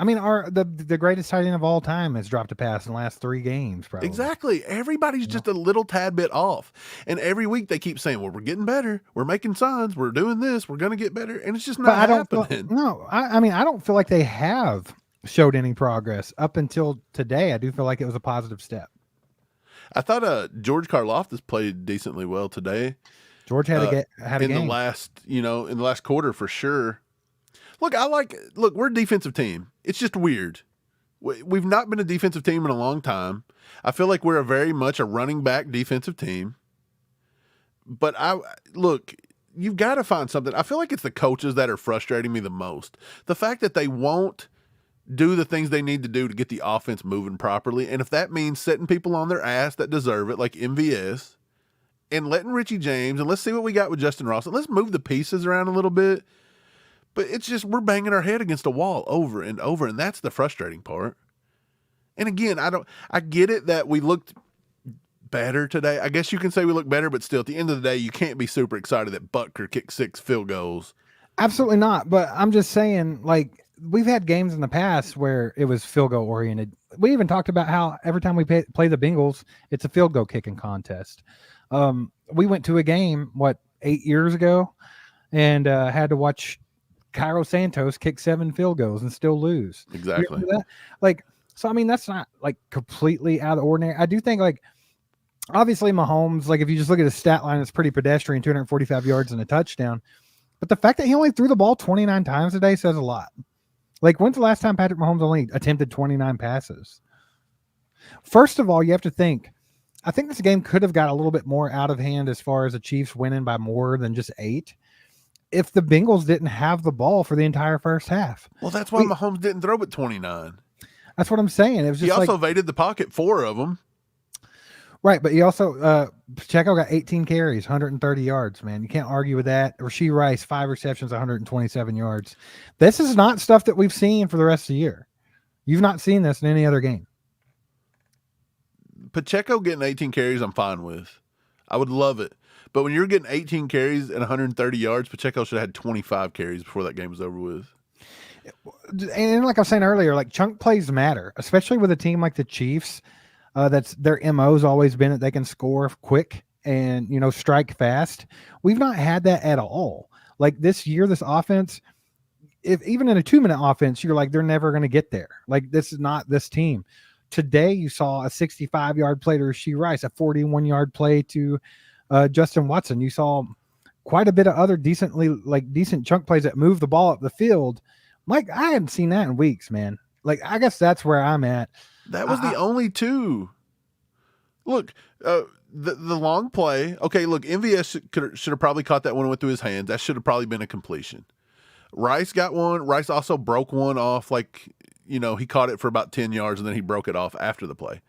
I mean, the greatest tight end of all time has dropped a pass in the last 3 games, probably. Exactly. Everybody's just a little tad bit off. And every week they keep saying, well, we're getting better. We're making signs. We're doing this. We're going to get better. And it's just not happening. I mean, I don't feel like they have showed any progress up until today. I do feel like it was a positive step. I thought George Karlaftis played decently well today. George had a game. In the last quarter for sure. Look, we're a defensive team. It's just weird. We've not been a defensive team in a long time. I feel like we're very much a running back defensive team. But you've got to find something. I feel like it's the coaches that are frustrating me the most. The fact that they won't do the things they need to do to get the offense moving properly. And if that means setting people on their ass that deserve it, like MVS, and letting Richie James, and let's see what we got with Justin Ross, and let's move the pieces around a little bit. But it's just we're banging our head against a wall over and over, and that's the frustrating part. And again, I get it that we looked better today. I guess you can say we look better, but still, at the end of the day, you can't be super excited that Butker kicked 6 field goals. Absolutely not. But I'm just saying, like, we've had games in the past where it was field goal oriented. We even talked about how every time we play the Bengals, it's a field goal kicking contest. We went to a game, 8 years ago, and had to watch Cairo Santos kick 7 field goals and still lose. Exactly. So I mean, that's not like completely out of the ordinary. I do think, like, obviously Mahomes, like, if you just look at his stat line, it's pretty pedestrian, 245 yards and a touchdown. But the fact that he only threw the ball 29 times today says a lot. Like, when's the last time Patrick Mahomes only attempted 29 passes? First of all, you have to think, I think this game could have got a little bit more out of hand as far as the Chiefs winning by more than just 8. If the Bengals didn't have the ball for the entire first half. Well, that's why Mahomes didn't throw it 29. That's what I'm saying. It was just he also evaded the pocket, 4 of them. Right, but he also Pacheco got 18 carries, 130 yards, man. You can't argue with that. Rashee Rice, 5 receptions, 127 yards. This is not stuff that we've seen for the rest of the year. You've not seen this in any other game. Pacheco getting 18 carries, I'm fine with. I would love it. But when you're getting 18 carries and 130 yards, Pacheco should have had 25 carries before that game was over with. And like I was saying earlier, like, chunk plays matter, especially with a team like the Chiefs. That's their MO's always been that they can score quick and, strike fast. We've not had that at all. Like, this year, this offense, if even in a 2-minute offense, you're like, they're never going to get there. Like, this is not this team. Today, you saw a 65-yard play to Rashee Rice, a 41-yard play to Justin Watson. You saw quite a bit of other decent chunk plays that move the ball up the field. Mike, I hadn't seen that in weeks, man. Like, I guess that's where I'm at. That was the only 2. Look, the long play. Okay, look, MVS should have probably caught that one and went through his hands. That should have probably been a completion. Rice got one. Rice also broke one off, he caught it for about 10 yards and then he broke it off after the play.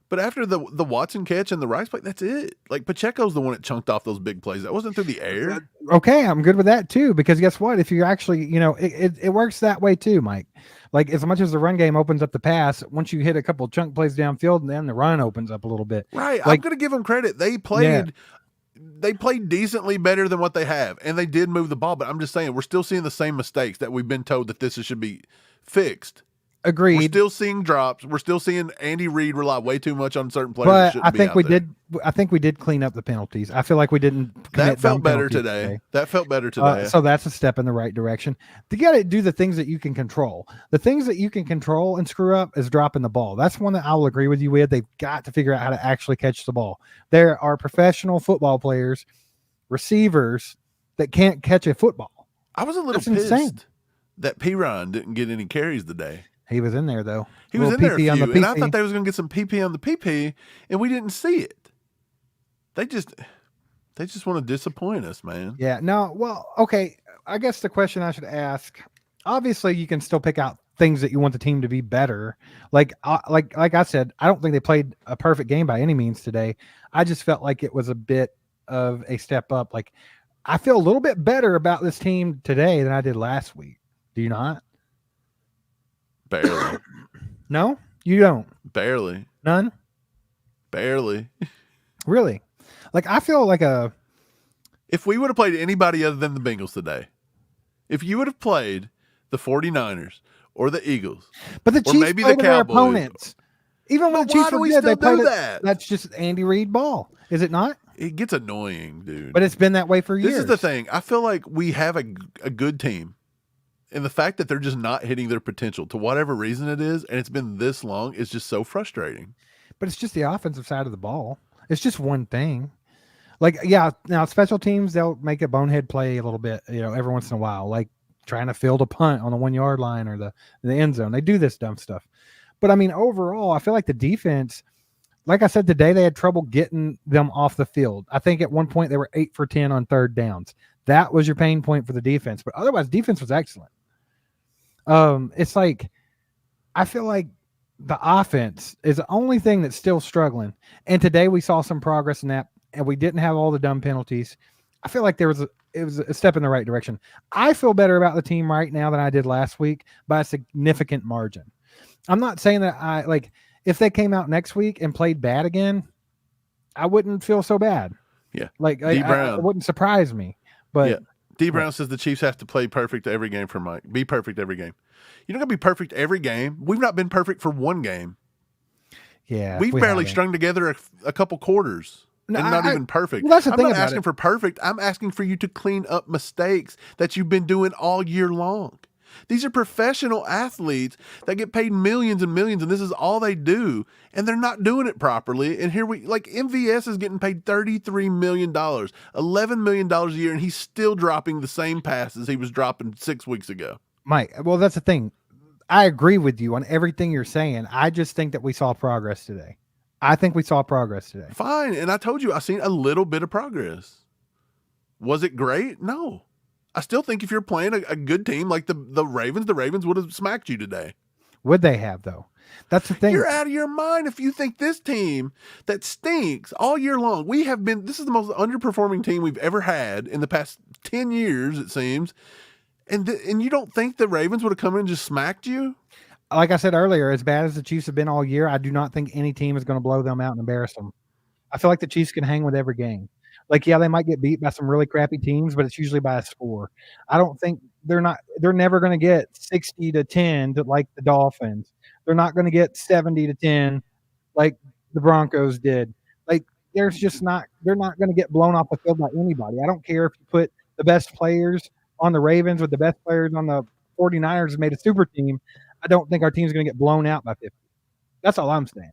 But after the Watson catch and the Rice play, that's it. Like, Pacheco's the one that chunked off those big plays. That wasn't through the air. Okay, I'm good with that too, because guess what? If you actually, it works that way too, Mike. Like, as much as the run game opens up the pass, once you hit a couple chunk plays downfield, then the run opens up a little bit. Right. Like, I'm going to give them credit. They played decently better than what they have, and they did move the ball. But I'm just saying, we're still seeing the same mistakes that we've been told that this should be fixed. Agreed. We're still seeing drops. We're still seeing Andy Reid rely way too much on certain players. But I think we did. I think we did clean up the penalties. I feel like we didn't. That felt better today. That felt better today. So that's a step in the right direction. You got to do the things that you can control. The things that you can control and screw up is dropping the ball. That's one that I will agree with you with. They've got to figure out how to actually catch the ball. There are professional football players, receivers that can't catch a football. I was a little pissed that Piron didn't get any carries today. He was in there, though. He was in there a few, and I thought they was going to get some PP on the PP, and we didn't see it. They just want to disappoint us, man. Yeah. No. Well, okay. I guess the question I should ask. Obviously, you can still pick out things that you want the team to be better. Like I said, I don't think they played a perfect game by any means today. I just felt like it was a bit of a step up. Like, I feel a little bit better about this team today than I did last week. Do you not? Barely. No, you don't. Barely. None. Barely. Really? Like, I feel like if we would have played anybody other than the Bengals today, if you would have played the 49ers or the Eagles, but the Chiefs, or maybe the Cowboys, opponents, even when the Chiefs were good, they played that. That's just Andy Reid ball, is it not? It gets annoying, dude. But it's been that way for years. This is the thing. I feel like we have a good team. And the fact that they're just not hitting their potential to whatever reason it is, and it's been this long, is just so frustrating. But it's just the offensive side of the ball. It's just one thing. Like, yeah, now special teams, they'll make a bonehead play a little bit, every once in a while, like trying to field a punt on the 1 yard line or the end zone. They do this dumb stuff. But I mean, overall, I feel like the defense, like I said today, they had trouble getting them off the field. I think at one point they were 8 for 10 on third downs. That was your pain point for the defense. But otherwise, defense was excellent. It's like, I feel like the offense is the only thing that's still struggling. And today we saw some progress in that, and we didn't have all the dumb penalties. I feel like it was a step in the right direction. I feel better about the team right now than I did last week by a significant margin. I'm not saying that if they came out next week and played bad again, I wouldn't feel so bad. Yeah. Like, it wouldn't surprise me, but yeah. D. Brown says the Chiefs have to play perfect every game for Mike. Be perfect every game. You're not going to be perfect every game. We've not been perfect for one game. Yeah. We've barely strung together a couple quarters. No, and not even perfect. Well, that's the thing. I'm not asking for perfect. I'm asking for you to clean up mistakes that you've been doing all year long. These are professional athletes that get paid millions and millions, and this is all they do, and they're not doing it properly. And here MVS is getting paid $33 million, $11 million a year, and he's still dropping the same passes he was dropping 6 weeks ago. Mike, well, that's the thing. I agree with you on everything you're saying. I just think that we saw progress today. Fine, and I told you, I've seen a little bit of progress. Was it great? No. I still think if you're playing a good team like the Ravens would have smacked you today. Would they have, though? That's the thing. You're out of your mind if you think this team that stinks all year long. This is the most underperforming team we've ever had in the past 10 years, it seems. And you don't think the Ravens would have come in and just smacked you? Like I said earlier, as bad as the Chiefs have been all year, I do not think any team is going to blow them out and embarrass them. I feel like the Chiefs can hang with every game. Like, yeah, they might get beat by some really crappy teams, but it's usually by a score. I don't think they're never going to get 60-10 like the Dolphins. They're not going to get 70-10 like the Broncos did. Like, they're not going to get blown off the field by anybody. I don't care if you put the best players on the Ravens with the best players on the 49ers and made a super team. I don't think our team's going to get blown out by 50. That's all I'm saying.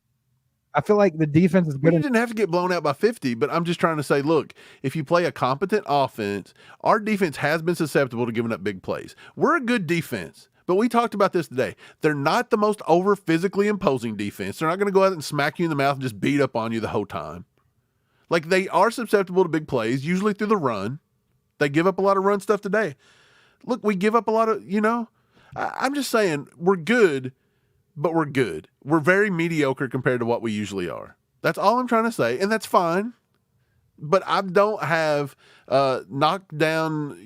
I feel like the defense is good. You didn't have to get blown out by 50, but I'm just trying to say, look, if you play a competent offense, our defense has been susceptible to giving up big plays. We're a good defense, but we talked about this today. They're not the most over physically imposing defense. They're not going to go out and smack you in the mouth and just beat up on you the whole time. Like, they are susceptible to big plays, usually through the run. They give up a lot of run stuff today. Look, we give up a lot of, I'm just saying we're good, but we're good. We're very mediocre compared to what we usually are. That's all I'm trying to say, and that's fine. But I don't have knocked down,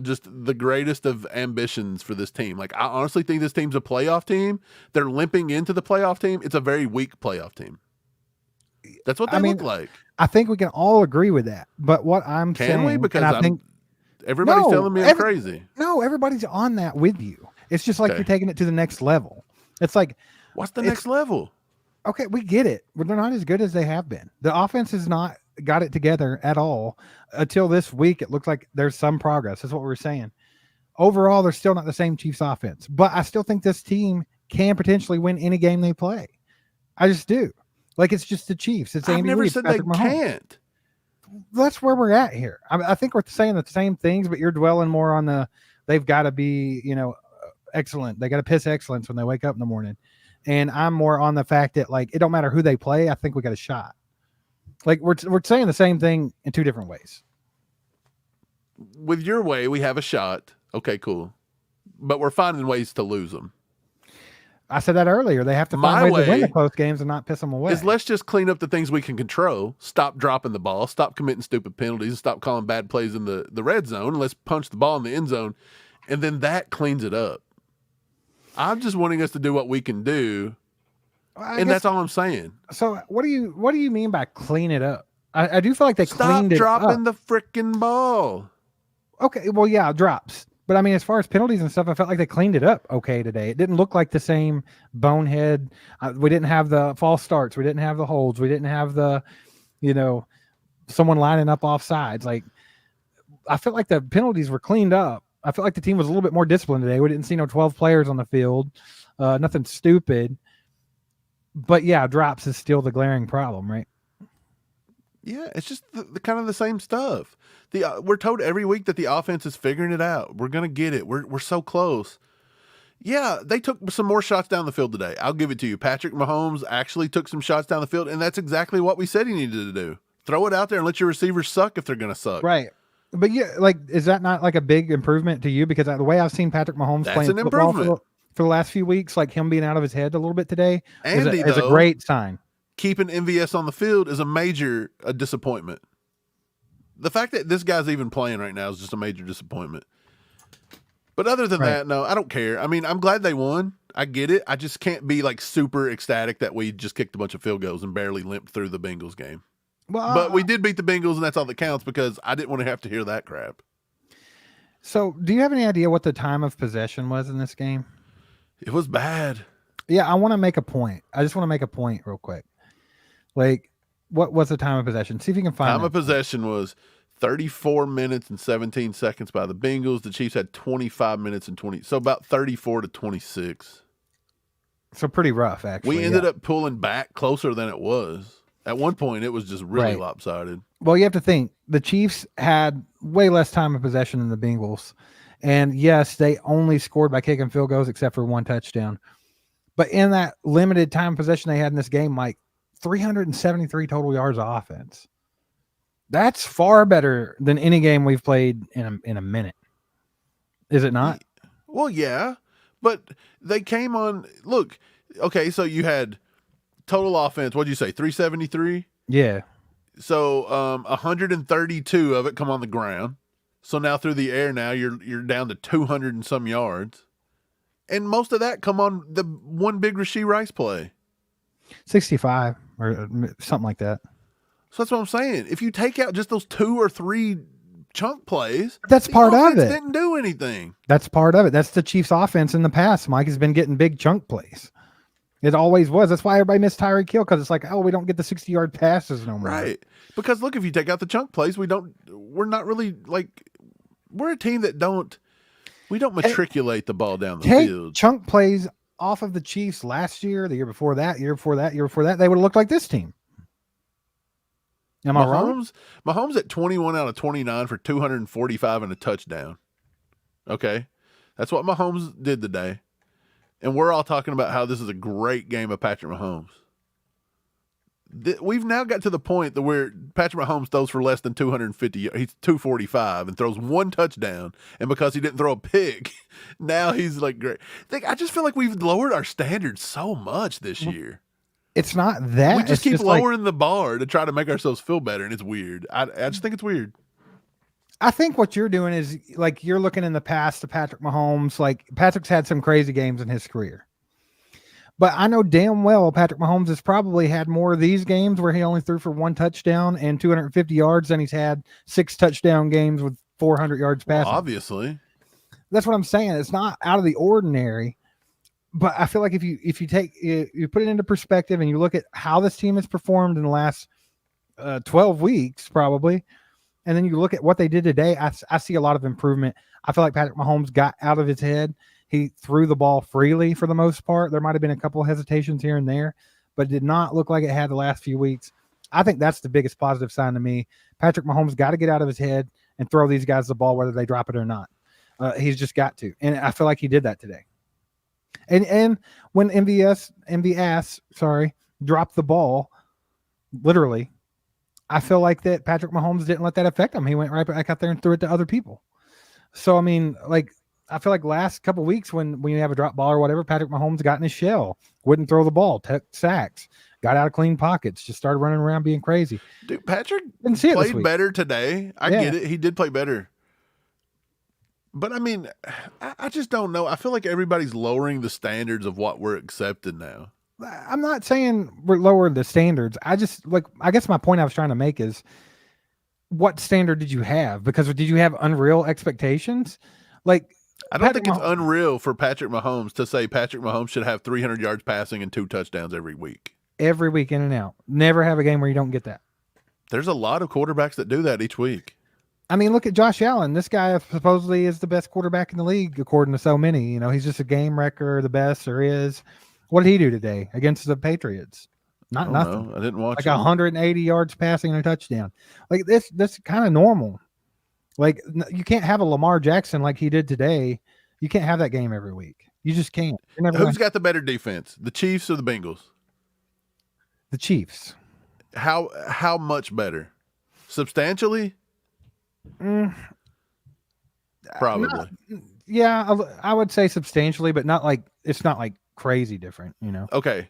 just the greatest of ambitions for this team. Like, I honestly think this team's a playoff team. They're limping into the playoff team. It's a very weak playoff team. That's what they look like. I think we can all agree with that. But what I'm saying, can we? Because I think everybody's telling me I'm crazy. No, everybody's on that with you. It's just like you're taking it to the next level. It's like, what's the next level? Okay, we get it. But they're not as good as they have been. The offense has not got it together at all until this week. It looks like there's some progress. That's what we're saying. Overall, they're still not the same Chiefs offense, but I still think this team can potentially win any game they play. I just do. Like, it's just the Chiefs. It's Andy Reid. I've never said they can't. That's where we're at here. I think we're saying the same things, but you're dwelling more on they've got to be, excellent. They got to piss excellence when they wake up in the morning. And I'm more on the fact that, like, it don't matter who they play. I think we got a shot. Like, we're saying the same thing in two different ways. With your way, we have a shot. Okay, cool. But we're finding ways to lose them. I said that earlier. They have to find ways to win the close games and not piss them away. Let's just clean up the things we can control. Stop dropping the ball. Stop committing stupid penalties. And stop calling bad plays in the red zone. And let's punch the ball in the end zone. And then that cleans it up. I'm just wanting us to do what we can do. And that's all I'm saying. So what do you mean by clean it up? I do feel like they cleaned it up. Stop dropping the freaking ball. Okay, well, yeah, drops. But I mean, as far as penalties and stuff, I felt like they cleaned it up okay today. It didn't look like the same bonehead. We didn't have the false starts. We didn't have the holds. We didn't have the, someone lining up off sides. Like, I felt like the penalties were cleaned up. I felt like the team was a little bit more disciplined today. We didn't see no 12 players on the field. Nothing stupid. But yeah, drops is still the glaring problem, right? Yeah, it's just the kind of the same stuff. We're told every week that the offense is figuring it out. We're gonna get it. We're so close. Yeah, they took some more shots down the field today. I'll give it to you. Patrick Mahomes actually took some shots down the field, and that's exactly what we said he needed to do. Throw it out there and let your receivers suck if they're gonna suck. Right. But yeah, like, is that not like a big improvement to you? Because the way I've seen Patrick Mahomes playing football for the last few weeks, like him being out of his head a little bit today, is a great sign. Keeping MVS on the field is a major disappointment. The fact that this guy's even playing right now is just a major disappointment. But other than that, no, I don't care. I mean, I'm glad they won. I get it. I just can't be like super ecstatic that we just kicked a bunch of field goals and barely limped through the Bengals game. Well, but we did beat the Bengals, and that's all that counts because I didn't want to have to hear that crap. So, do you have any idea what the time of possession was in this game? It was bad. Yeah, I want to make a point. I just want to make a point real quick. Like, what was the time of possession? See if you can find Time of possession was 34 minutes and 17 seconds by the Bengals. The Chiefs had 25 minutes and 20. So about 34 to 26. So pretty rough, actually. We ended up pulling back closer than it was. At one point, it was just really lopsided. Well, you have to think. The Chiefs had way less time of possession than the Bengals. And yes, they only scored by kicking field goals except for one touchdown. But in that limited time of possession they had in this game, Mike, 373 total yards of offense. That's far better than any game we've played in a minute. Is it not? Well, yeah. But they came on. Look, okay, so you had total offense. What'd you say? 373? Yeah. So 132 of it come on the ground. So now through the air, now you're down to 200 and some yards, and most of that come on the one big Rashee Rice play. 65 or something like that. So that's what I'm saying. If you take out just those 2 or 3 chunk plays, that's part of it. Didn't do anything. That's part of it. That's the Chiefs' offense in the past. Mike has been getting big chunk plays. It always was. That's why everybody missed Tyreek Hill, because it's like, oh, we don't get the 60-yard passes no more. Right. Because look, if you take out the chunk plays, we're not really like, we're a team that we don't matriculate the ball down the field. Chunk plays off of the Chiefs last year, the year before that, year before that, they would have looked like this team. Am I wrong? Mahomes at 21 out of 29 for 245 and a touchdown. Okay. That's what Mahomes did today. And we're all talking about how this is a great game of Patrick Mahomes. We've now got to the point that where Patrick Mahomes throws for less than 250. He's 245 and throws one touchdown. And because he didn't throw a pick, now he's like great. I just feel like we've lowered our standards so much this year. It's not that. We just keep lowering the bar to try to make ourselves feel better, and it's weird. I just think it's weird. I think what you're doing is like you're looking in the past to Patrick Mahomes. Like Patrick's had some crazy games in his career. But I know damn well Patrick Mahomes has probably had more of these games where he only threw for one touchdown and 250 yards than he's had 6 touchdown games with 400 yards passing. Well, obviously. That's what I'm saying. It's not out of the ordinary. But I feel like if you put it into perspective and you look at how this team has performed in the last 12 weeks probably, and then you look at what they did today, I see a lot of improvement. I feel like Patrick Mahomes got out of his head. He threw the ball freely for the most part. There might have been a couple of hesitations here and there, but it did not look like it had the last few weeks. I think that's the biggest positive sign to me. Patrick Mahomes got to get out of his head and throw these guys the ball, whether they drop it or not. He's just got to. And I feel like he did that today. And when MVS dropped the ball, literally, I feel like that Patrick Mahomes didn't let that affect him. He went right back out there and threw it to other people. So, I mean, like, I feel like last couple of weeks when you have a drop ball or whatever, Patrick Mahomes got in his shell, wouldn't throw the ball, took sacks, got out of clean pockets, just started running around being crazy. Dude, Patrick played better today. I get it. He did play better. But, I mean, I just don't know. I feel like everybody's lowering the standards of what we're accepting now. I'm not saying we're lowering the standards. I guess my point I was trying to make is what standard did you have? Because did you have unreal expectations? Like, I don't think it's unreal for Patrick Mahomes to say Patrick Mahomes should have 300 yards passing and 2 touchdowns every week. Every week in and out. Never have a game where you don't get that. There's a lot of quarterbacks that do that each week. I mean, look at Josh Allen. This guy supposedly is the best quarterback in the league, according to so many. You know, he's just a game wrecker, the best there is. What did he do today against the Patriots? Nothing. I didn't watch like 180 yards passing and a touchdown. Like this kind of normal. Like you can't have a Lamar Jackson like he did today. You can't have that game every week. You just can't. Who's got the better defense, the Chiefs or the Bengals? The Chiefs. How much better? Substantially? Probably. I would say substantially, but it's not like crazy different, you know. Okay.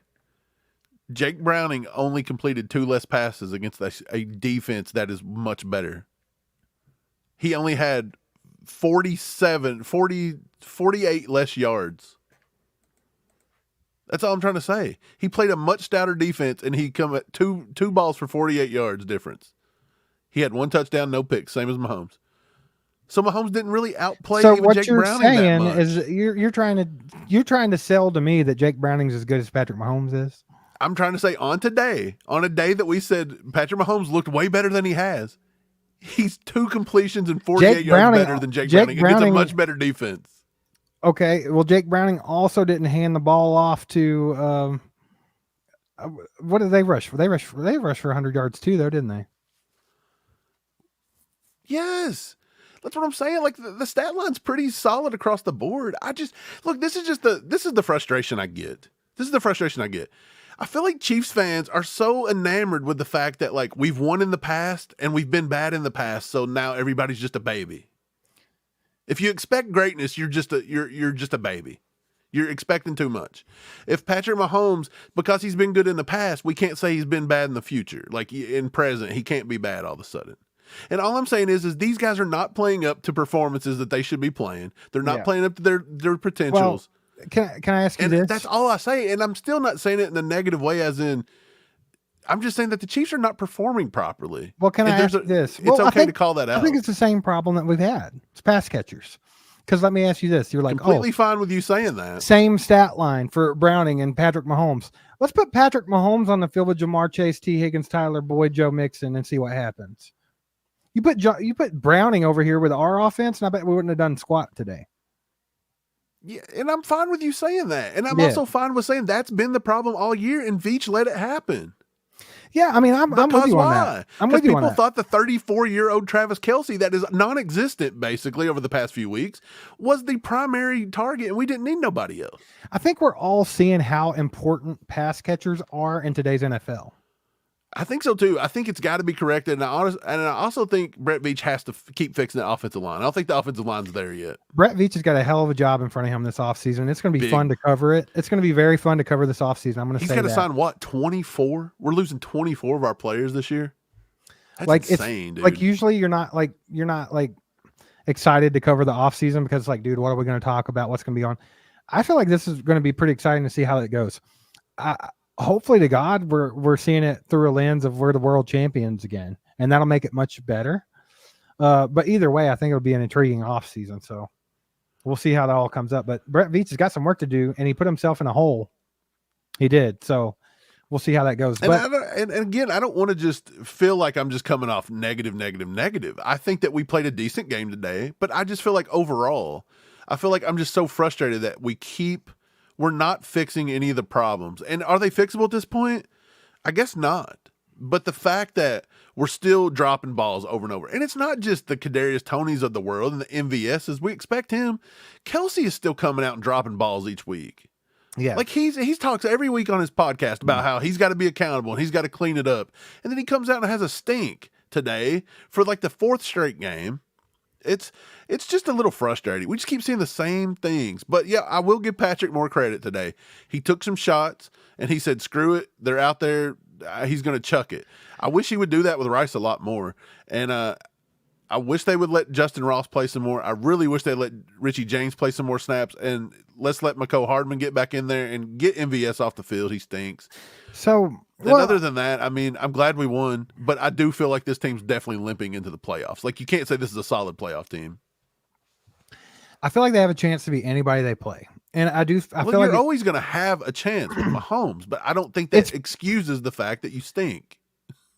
Jake Browning only completed 2 less passes against a defense that is much better. He only had 48 less yards. That's all I'm trying to say. He played a much stouter defense, and he come at two balls for 48 yards difference. He had 1 touchdown, no picks, same as Mahomes. So Mahomes didn't really outplay even Jake Browning that much. Is you're trying to sell to me that Jake Browning's as good as Patrick Mahomes is? I'm trying to say on a day that we said Patrick Mahomes looked way better than he has, he's 2 completions and 48 yards better than Jake Browning. Against a much better defense. Okay, well, Jake Browning also didn't hand the ball off to what did they rush for? They rushed for 100 yards too, though, didn't they? Yes. That's what I'm saying. Like the stat line's pretty solid across the board. This is the frustration I get. I feel like Chiefs fans are so enamored with the fact that like we've won in the past and we've been bad in the past, so now everybody's just a baby. If you expect greatness, you're just a baby. You're expecting too much. If Patrick Mahomes, because he's been good in the past, we can't say he's been bad in the future. Like in present, he can't be bad all of a sudden. And all I'm saying is these guys are not playing up to performances that they should be playing. They're not playing up to their potentials. Well, can I ask you this? That's all I say. And I'm still not saying it in a negative way, as in, I'm just saying that the Chiefs are not performing properly. Well, can I ask this? It's okay to call that out. I think it's the same problem that we've had. It's pass catchers. Because let me ask you this. You're like, completely fine with you saying that. Same stat line for Browning and Patrick Mahomes. Let's put Patrick Mahomes on the field with Jamar Chase, T. Higgins, Tyler Boyd, Joe Mixon, and see what happens. You put Browning over here with our offense, and I bet we wouldn't have done squat today. Yeah, and I'm fine with you saying that. And I'm also fine with saying that's been the problem all year, and Veach let it happen. Yeah, I mean, I'm with you on that. Because people thought the 34-year-old Travis Kelce, that is non-existent basically over the past few weeks, was the primary target, and we didn't need nobody else. I think we're all seeing how important pass catchers are in today's NFL. I think so too. I think it's got to be corrected, and I also think Brett Veach has to keep fixing the offensive line. I don't think the offensive line's there yet. Brett Veach has got a hell of a job in front of him this offseason. It's going to be fun to cover it. It's going to be very fun to cover this offseason. I'm going to say he's got to sign what, 24? We're losing 24 of our players this year. That's like insane, dude. Like usually you're not excited to cover the offseason because it's like, dude, what are we going to talk about? What's going to be on? I feel like this is going to be pretty exciting to see how it goes. Hopefully to God, we're seeing it through a lens of we're the world champions again, and that'll make it much better. But either way, I think it'll be an intriguing offseason. So we'll see how that all comes up. But Brett Veach has got some work to do, and he put himself in a hole. He did. So we'll see how that goes. And again, I don't want to just feel like I'm just coming off negative. I think that we played a decent game today, but I just feel like overall, I feel like I'm just so frustrated that we're not fixing any of the problems. And are they fixable at this point? I guess not. But the fact that we're still dropping balls over and over, and it's not just the Kadarius Tonys of the world and the MVSs. We expect him. Kelsey is still coming out and dropping balls each week. Yeah. Like he's talks every week on his podcast about how he's got to be accountable and he's got to clean it up. And then he comes out and has a stink today for like the 4th straight game. It's just a little frustrating. We just keep seeing the same things. But yeah, I will give Patrick more credit today. He took some shots and he said, screw it. They're out there. He's going to chuck it. I wish he would do that with Rice a lot more. And I wish they would let Justin Ross play some more. I really wish they let Richie James play some more snaps. And let's let Mecole Hardman get back in there and get MVS off the field. He stinks. So, other than that, I mean, I'm glad we won, but I do feel like this team's definitely limping into the playoffs. Like, you can't say this is a solid playoff team. I feel like they have a chance to beat anybody they play. And I feel like you're always going to have a chance with Mahomes, but I don't think that excuses the fact that you stink.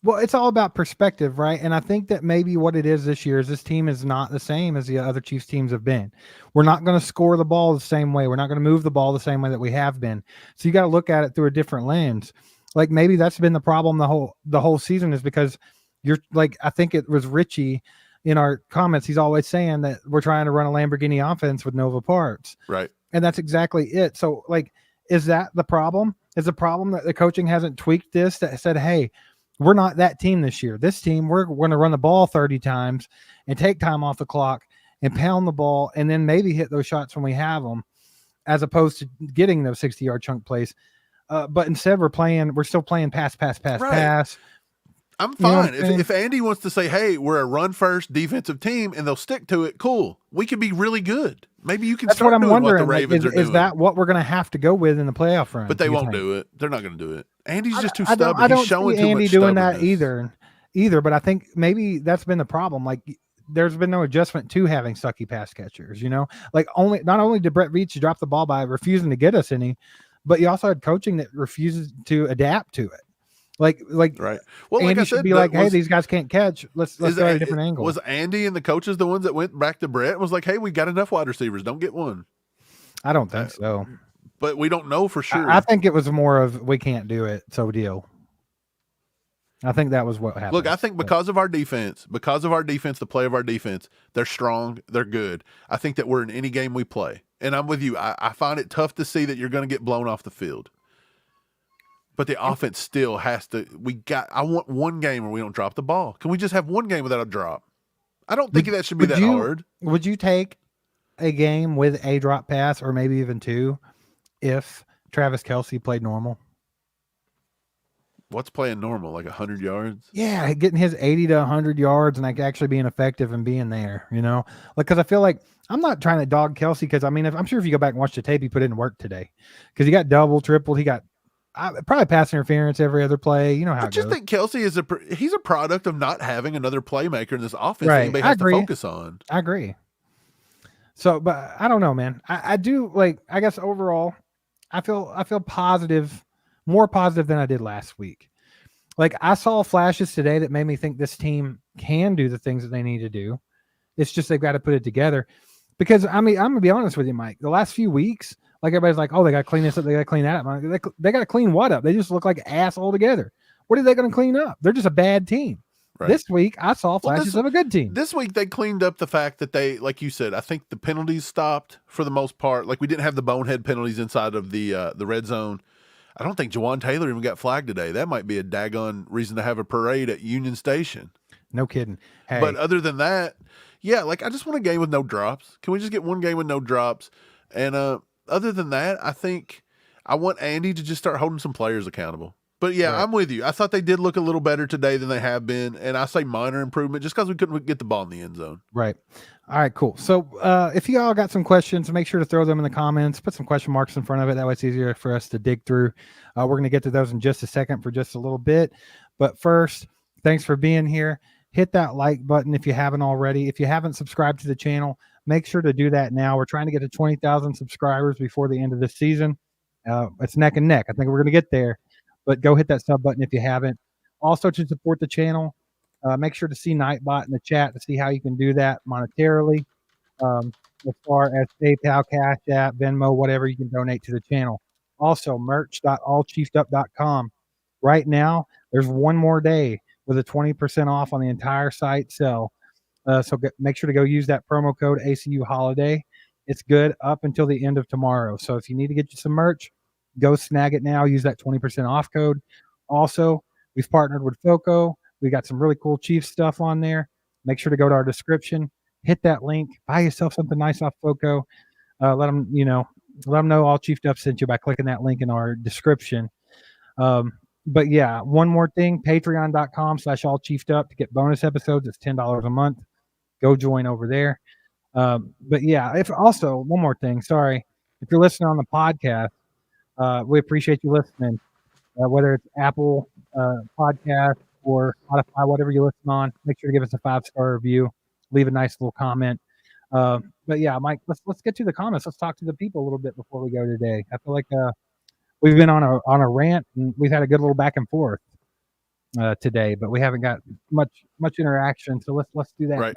Well, it's all about perspective, right? And I think that maybe what it is this year is this team is not the same as the other Chiefs teams have been. We're not going to score the ball the same way. We're not going to move the ball the same way that we have been. So you got to look at it through a different lens. Like maybe that's been the problem the whole season is because you're like, I think it was Richie in our comments. He's always saying that we're trying to run a Lamborghini offense with Nova parts. Right. And that's exactly it. So like, is that the problem? Is the problem that the coaching hasn't tweaked this, that said, hey, we're not that team this year. This team, we're going to run the ball 30 times and take time off the clock and pound the ball and then maybe hit those shots when we have them, as opposed to getting those 60-yard chunk plays. But instead we're still playing pass. I'm fine. If Andy wants to say, hey, we're a run-first defensive team and they'll stick to it, cool. We could be really good. Maybe you can start doing what the Ravens are doing. Is that what we're going to have to go with in the playoff run? But they won't do it. They're not going to do it. Andy's just too stubborn. I don't see Andy doing that either. But I think maybe that's been the problem. Like, there's been no adjustment to having sucky pass catchers. You know, like not only did Brett Veach drop the ball by refusing to get us any, but you also had coaching that refuses to adapt to it. Like right. Well, Andy should be like, hey, these guys can't catch. Let's try a different angle. Was Andy and the coaches the ones that went back to Brett and was like, hey, we got enough wide receivers. Don't get one. I don't think so. But we don't know for sure. I think it was more of we can't do it, so deal. I think that was what happened. Look, I think because of our defense, the play of our defense, they're strong, they're good. I think that we're in any game we play. And I'm with you. I find it tough to see that you're going to get blown off the field. But the offense still has to. I want one game where we don't drop the ball. Can we just have one game without a drop? I don't think that should be that hard. Would you take a game with a drop pass, or maybe even two, if Travis Kelce played normal? What's playing normal? Like 100 yards? Yeah, getting his 80 to 100 yards and like actually being effective and being there. You know, like because I feel like I'm not trying to dog Kelce because I mean I'm sure if you go back and watch the tape, he put in work today because he got double, tripled, he got. Probably pass interference every other play. You know how I just think Kelce is he's a product of not having another playmaker in this offense right. that anybody has to focus on. I agree. So, but I don't know, man. I do like, I guess overall, I feel positive, more positive than I did last week. Like I saw flashes today that made me think this team can do the things that they need to do. It's just, they've got to put it together because I mean, I'm gonna be honest with you, Mike, the last few weeks, like everybody's like, oh, they got to clean this up. They got to clean that up. They got to clean what up? They just look like ass altogether. What are they going to clean up? They're just a bad team. Right. This week, I saw flashes of a good team. This week, they cleaned up the fact that they, like you said, I think the penalties stopped for the most part. Like we didn't have the bonehead penalties inside of the red zone. I don't think Jawan Taylor even got flagged today. That might be a daggone reason to have a parade at Union Station. No kidding. Hey. But other than that, yeah, like I just want a game with no drops. Can we just get one game with no drops? And other than that, I think I want Andy to just start holding some players accountable. But yeah, right. I'm with you. I thought they did look a little better today than they have been. And I say minor improvement just because we couldn't get the ball in the end zone. Right. All right, cool. So if you all got some questions, make sure to throw them in the comments. Put some question marks in front of it. That way it's easier for us to dig through. We're going to get to those in just a second for just a little bit. But first, thanks for being here. Hit that like button if you haven't already. If you haven't subscribed to the channel, make sure to do that now. We're trying to get to 20,000 subscribers before the end of this season. It's neck and neck. I think we're going to get there. But go hit that sub button if you haven't. Also, to support the channel, make sure to see Nightbot in the chat to see how you can do that monetarily. As far as PayPal, Cash App, Venmo, whatever you can donate to the channel. Also, merch.allchiefedup.com. Right now, there's one more day with a 20% off on the entire site sale. So make sure to go use that promo code ACU Holiday. It's good up until the end of tomorrow. So if you need to get you some merch, go snag it now. Use that 20% off code. Also, we've partnered with FOCO. We got some really cool Chiefs stuff on there. Make sure to go to our description, hit that link, buy yourself something nice off FOCO. Let them know All Chiefed Up sent you by clicking that link in our description. But yeah, one more thing, patreon.com/All Chiefed Up to get bonus episodes. It's $10 a month. Go join over there. But yeah, one more thing, sorry. If you're listening on the podcast, we appreciate you listening, whether it's Apple podcast or Spotify, whatever you listen on. Make sure to give us a 5-star review. Leave a nice little comment. But yeah, Mike, let's get to the comments. Let's talk to the people a little bit before we go today. I feel like we've been on a rant and we've had a good little back and forth today, but we haven't got much interaction. So let's do that. Right.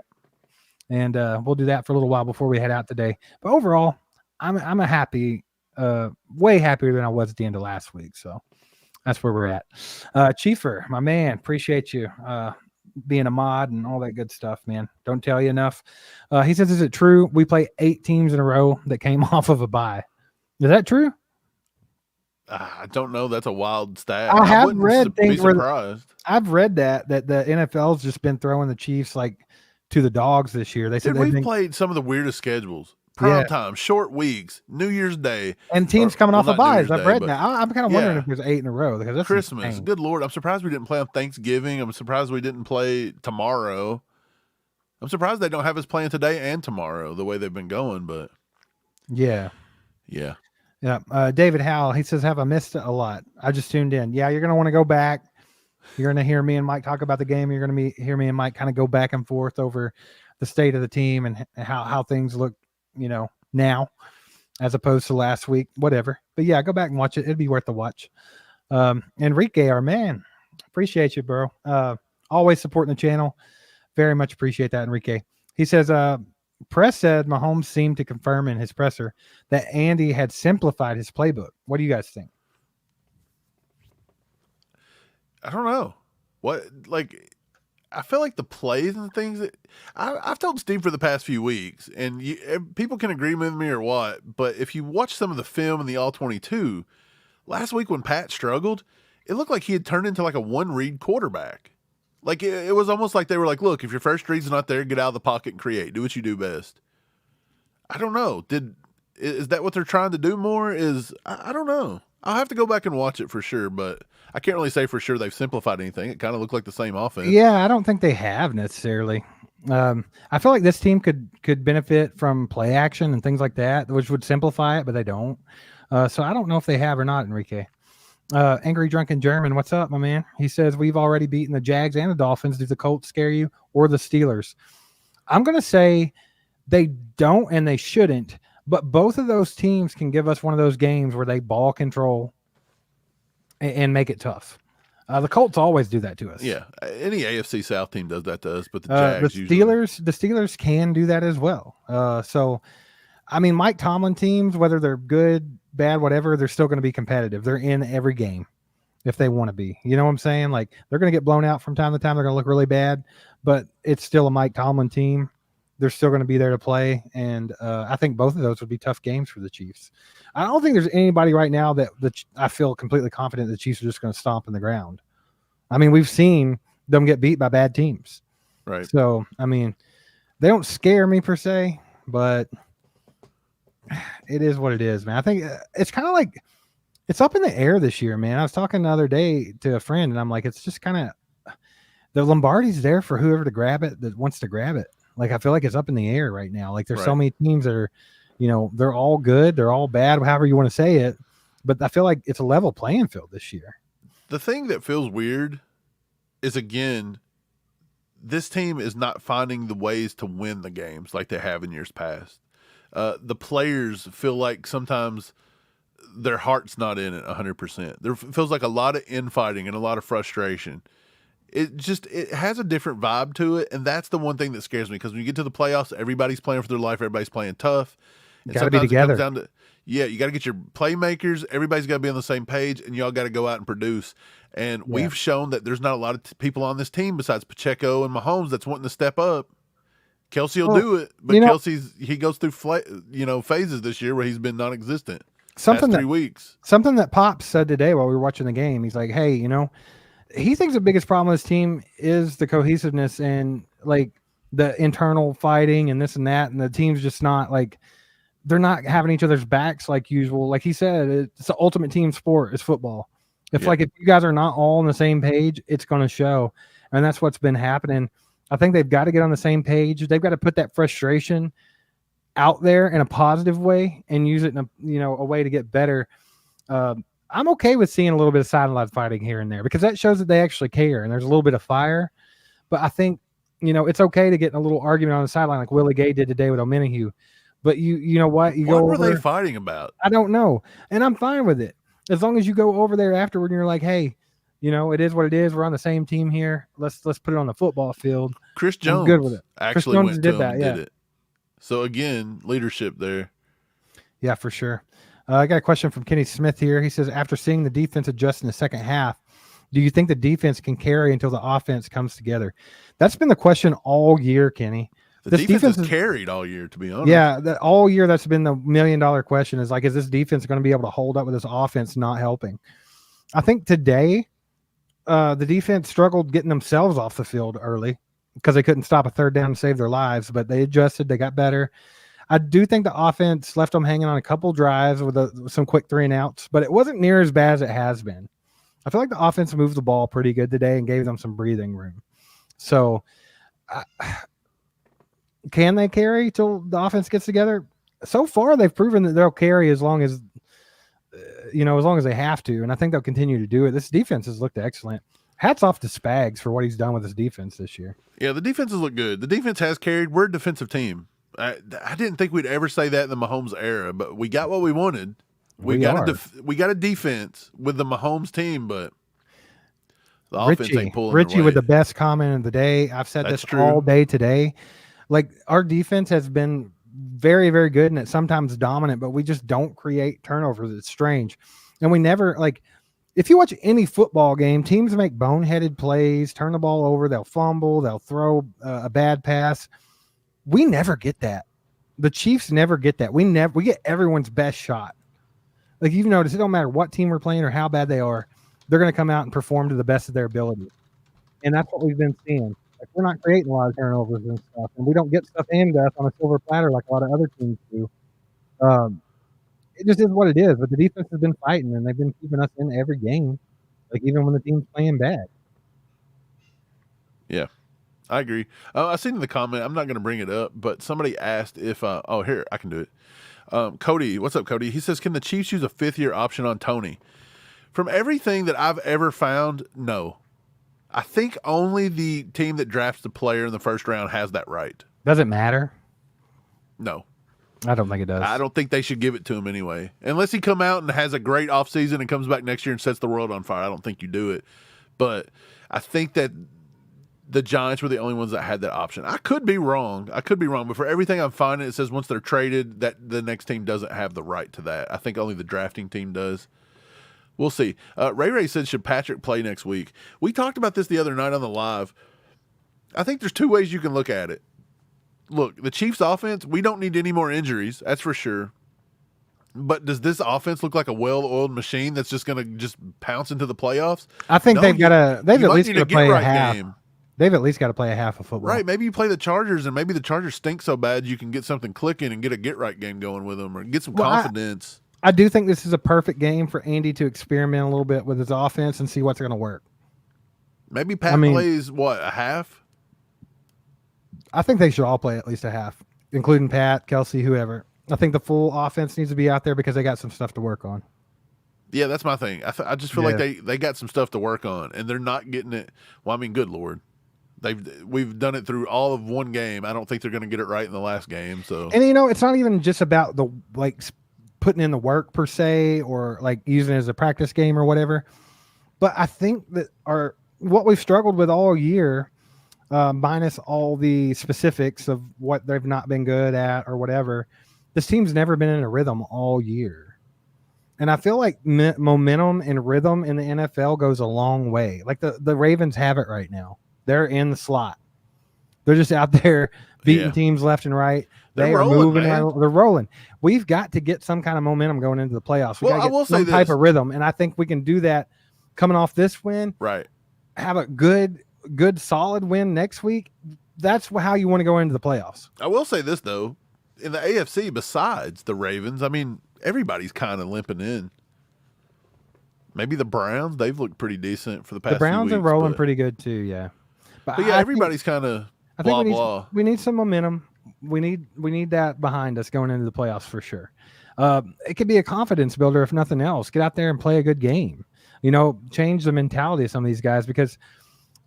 And we'll do that for a little while before we head out today. But overall, I'm a happy. Way happier than I was at the end of last week. So that's where we're at. Chiefer, my man, appreciate you being a mod and all that good stuff, man. Don't tell you enough. He says, is it true we play 8 teams in a row that came off of a bye? Is that true? I don't know. That's a wild stat. I have read things where I've read that the NFL's just been throwing the Chiefs like to the dogs this year. They said we've played some of the weirdest schedules. Prime time, short weeks, New Year's Day. And teams coming off of buys. I've read that. I'm kind of wondering if there's 8 in a row. Because that's Christmas. insane. Good Lord. I'm surprised we didn't play on Thanksgiving. I'm surprised we didn't play tomorrow. I'm surprised they don't have us playing today and tomorrow the way they've been going. But yeah. Yeah. David Howell, he says, have I missed it a lot? I just tuned in. Yeah, you're going to want to go back. You're going to hear me and Mike talk about the game. You're going to hear me and Mike kind of go back and forth over the state of the team and how things look, now as opposed to last week, whatever. But yeah, go back and watch it. It'd be worth the watch. Enrique, our man, appreciate you, bro. Always supporting the channel. Very much appreciate that, Enrique. He says, press said Mahomes seemed to confirm in his presser that Andy had simplified his playbook. What do you guys think? I don't know. I feel like the plays and things that I've told Steve for the past few weeks, and people can agree with me or what, but if you watch some of the film in the All-22, last week when Pat struggled, it looked like he had turned into like a one-read quarterback. Like it was almost like they were like, look, if your first read's not there, get out of the pocket and create. Do what you do best. I don't know. Is that what they're trying to do more? I don't know. I'll have to go back and watch it for sure, but I can't really say for sure they've simplified anything. It kind of looked like the same offense. Yeah, I don't think they have necessarily. I feel like this team could benefit from play action and things like that, which would simplify it, but they don't. So I don't know if they have or not, Enrique. Angry Drunken German, what's up, my man? He says, we've already beaten the Jags and the Dolphins. Do the Colts scare you or the Steelers? I'm going to say they don't and they shouldn't, but both of those teams can give us one of those games where they ball control and make it tough. The Colts always do that to us. Yeah, any AFC South team does that to us, but the Jags the Steelers can do that as well. So, I mean, Mike Tomlin teams, whether they're good, bad, whatever, they're still going to be competitive. They're in every game if they want to be. You know what I'm saying? Like, they're going to get blown out from time to time. They're going to look really bad, but it's still a Mike Tomlin team they're still going to be there to play. And I think both of those would be tough games for the Chiefs. I don't think there's anybody right now that I feel completely confident the Chiefs are just going to stomp in the ground. I mean, we've seen them get beat by bad teams. Right. So, I mean, they don't scare me per se, but it is what it is, man. I think it's kind of like it's up in the air this year, man. I was talking the other day to a friend, and I'm like, it's just kind of the Lombardi's there for whoever to grab it that wants to grab it. Like, I feel like it's up in the air right now. Like, there's so many teams that are, they're all good, they're all bad, however you want to say it. But I feel like it's a level playing field this year. The thing that feels weird is, again, this team is not finding the ways to win the games like they have in years past. The players feel like sometimes their heart's not in it 100%. There feels like a lot of infighting and a lot of frustration. It has a different vibe to it, and that's the one thing that scares me, because when you get to the playoffs, everybody's playing for their life, everybody's playing tough. You got to be together. It comes down to, you got to get your playmakers, everybody's got to be on the same page, and y'all got to go out and produce. And we've shown that there's not a lot of people on this team besides Pacheco and Mahomes that's wanting to step up. Kelsey will do it, but he goes through phases this year where he's been non-existent. Past 3 weeks. Something that Pop said today while we were watching the game, he's like, hey, he thinks the biggest problem with his team is the cohesiveness and like the internal fighting and this and that, and the team's just not like, they're not having each other's backs like usual. Like he said, it's the ultimate team sport is football. If you guys are not all on the same page, it's going to show. And that's what's been happening. I think they've got to get on the same page. They've got to put that frustration out there in a positive way and use it in a way to get better. I'm okay with seeing a little bit of sideline fighting here and there, because that shows that they actually care and there's a little bit of fire. But I think, it's okay to get in a little argument on the sideline like Willie Gay did today with O'Menahue. But you know what? What were they fighting about? I don't know. And I'm fine with it. As long as you go over there afterward and you're like, hey, it is what it is. We're on the same team here. Let's put it on the football field. Chris Jones good with it. actually went to him and did it. So again, leadership there. Yeah, for sure. I got a question from Kenny Smith here. He says, after seeing the defense adjust in the second half, do you think the defense can carry until the offense comes together? That's been the question all year, Kenny. The defense has carried all year, to be honest. Yeah, all year that's been the $1 million question is like, is this defense going to be able to hold up with this offense not helping? I think today the defense struggled getting themselves off the field early because they couldn't stop a third down to save their lives, but they adjusted. They got better. I do think the offense left them hanging on a couple drives with some quick 3-and-outs, but it wasn't near as bad as it has been. I feel like the offense moved the ball pretty good today and gave them some breathing room. So can they carry till the offense gets together? So far, they've proven that they'll carry as long as they have to, and I think they'll continue to do it. This defense has looked excellent. Hats off to Spags for what he's done with his defense this year. Yeah, the defense has looked good. The defense has carried. We're a defensive team. I didn't think we'd ever say that in the Mahomes era, but we got what we wanted. We got a defense with the Mahomes team, but the offense ain't pulling Richie their weight. With the best comment of the day. I've said this all day today. Like, our defense has been very, very good and it's sometimes dominant, but we just don't create turnovers. It's strange. And we never, like, if you watch any football game, teams make boneheaded plays, turn the ball over, they'll fumble, they'll throw a bad pass. We never get that. The Chiefs never get that. We get everyone's best shot. Like, you've noticed, it don't matter what team we're playing or how bad they are, they're going to come out and perform to the best of their ability. And that's what we've been seeing. Like, we're not creating a lot of turnovers and stuff, and we don't get stuff handed to us on a silver platter like a lot of other teams do. It just is what it is. But the defense has been fighting, and they've been keeping us in every game, like even when the team's playing bad. Yeah, I agree. I seen in the comment, I'm not going to bring it up, but somebody asked if here, I can do it. Cody, what's up, Cody? He says, can the Chiefs use a 5th-year option on Tony? From everything that I've ever found, no. I think only the team that drafts the player in the first round has that right. Does it matter? No. I don't think it does. I don't think they should give it to him anyway. Unless he come out and has a great offseason and comes back next year and sets the world on fire. I don't think you do it. But I think that the Giants were the only ones that had that option. I could be wrong. But for everything I'm finding, it says once they're traded, that the next team doesn't have the right to that. I think only the drafting team does. We'll see. Ray said, should Patrick play next week? We talked about this the other night on the live. I think there's 2 ways you can look at it. look, the Chiefs offense, we don't need any more injuries. That's for sure. But does this offense look like a well-oiled machine that's just going to just pounce into the playoffs? I think they've at least got to play a half. Game. They've at least got to play a half of football. Right. Maybe you play the Chargers, and maybe the Chargers stink so bad you can get something clicking and get a get-right game going with them or get some confidence. I do think this is a perfect game for Andy to experiment a little bit with his offense and see what's going to work. Maybe Pat plays, a half? I think they should all play at least a half, including Pat, Kelsey, whoever. I think the full offense needs to be out there because they got some stuff to work on. Yeah, that's my thing. I just feel like they got some stuff to work on, and they're not getting it. Well, I mean, good Lord. We've done it through all of one game. I don't think they're going to get it right in the last game. So, and it's not even just about the putting in the work per se, or using it as a practice game or whatever. But I think that what we've struggled with all year, minus all the specifics of what they've not been good at or whatever, this team's never been in a rhythm all year. And I feel like momentum and rhythm in the NFL goes a long way. Like the Ravens have it right now. They're in the slot. They're just out there beating teams left and right. They are moving. They're rolling. We've got to get some kind of momentum going into the playoffs. We got to get some type of rhythm, and I think we can do that coming off this win. Right. Have a good, solid win next week. That's how you want to go into the playoffs. I will say this, though. In the AFC, besides the Ravens, I mean, everybody's kind of limping in. Maybe the Browns, they've looked pretty decent for the past few weeks. The Browns are rolling pretty good, too, yeah. But yeah, everybody's kind of blah. We need some momentum. We need that behind us going into the playoffs for sure. It could be a confidence builder, if nothing else. Get out there and play a good game. Change the mentality of some of these guys, because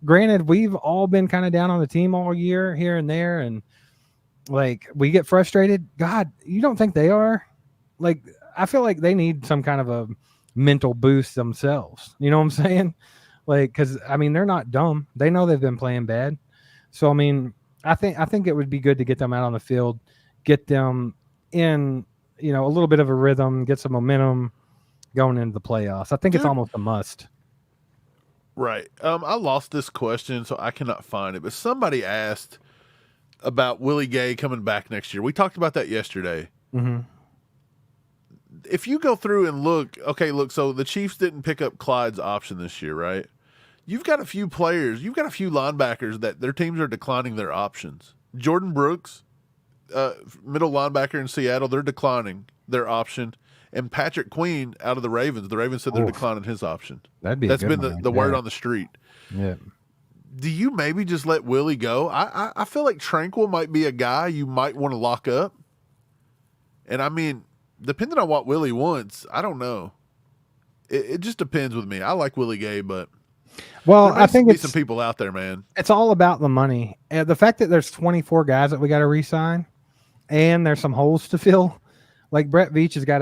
granted, we've all been kind of down on the team all year here and there, and we get frustrated. God, you don't think they are? I feel like they need some kind of a mental boost themselves. You know what I'm saying? Because they're not dumb. They know they've been playing bad. So I think it would be good to get them out on the field, get them in, a little bit of a rhythm, get some momentum going into the playoffs. I think it's almost a must. Right. I lost this question, so I cannot find it. But somebody asked about Willie Gay coming back next year. We talked about that yesterday. Mm-hmm. If you go through and look, so the Chiefs didn't pick up Clyde's option this year, right? You've got a few players, you've got a few linebackers that their teams are declining their options. Jordan Brooks, middle linebacker in Seattle, they're declining their option. And Patrick Queen out of the Ravens said they're declining his option. That's been the word on the street. Yeah. Do you maybe just let Willie go? I feel like Tranquil might be a guy you might want to lock up. And depending on what Willie wants, I don't know. It just depends with me. I like Willie Gay, but I think it's some people out there, man. It's all about the money. The fact that there's 24 guys that we got to re-sign, and there's some holes to fill. Like Brett Veach he's got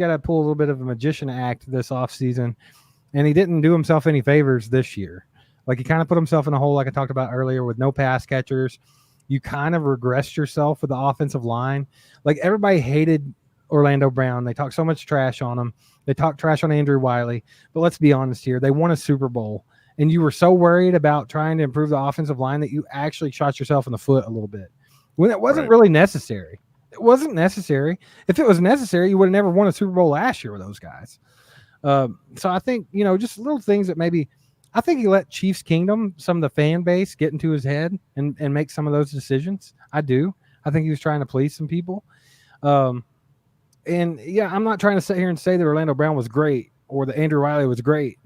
to pull a little bit of a magician act this offseason, and he didn't do himself any favors this year. He kind of put himself in a hole, like I talked about earlier, with no pass catchers. You kind of regressed yourself with the offensive line. Everybody hated Orlando Brown. They talked so much trash on him. They talked trash on Andrew Wiley. But let's be honest here. They won a Super Bowl, and you were so worried about trying to improve the offensive line that you actually shot yourself in the foot a little bit when it wasn't really necessary. It wasn't necessary. If it was necessary, you would have never won a Super Bowl last year with those guys. So I think, just little things that maybe – I think he let Chiefs Kingdom, some of the fan base, get into his head and make some of those decisions. I do. I think he was trying to please some people. And, yeah, I'm not trying to sit here and say that Orlando Brown was great or that Andrew Wiley was great,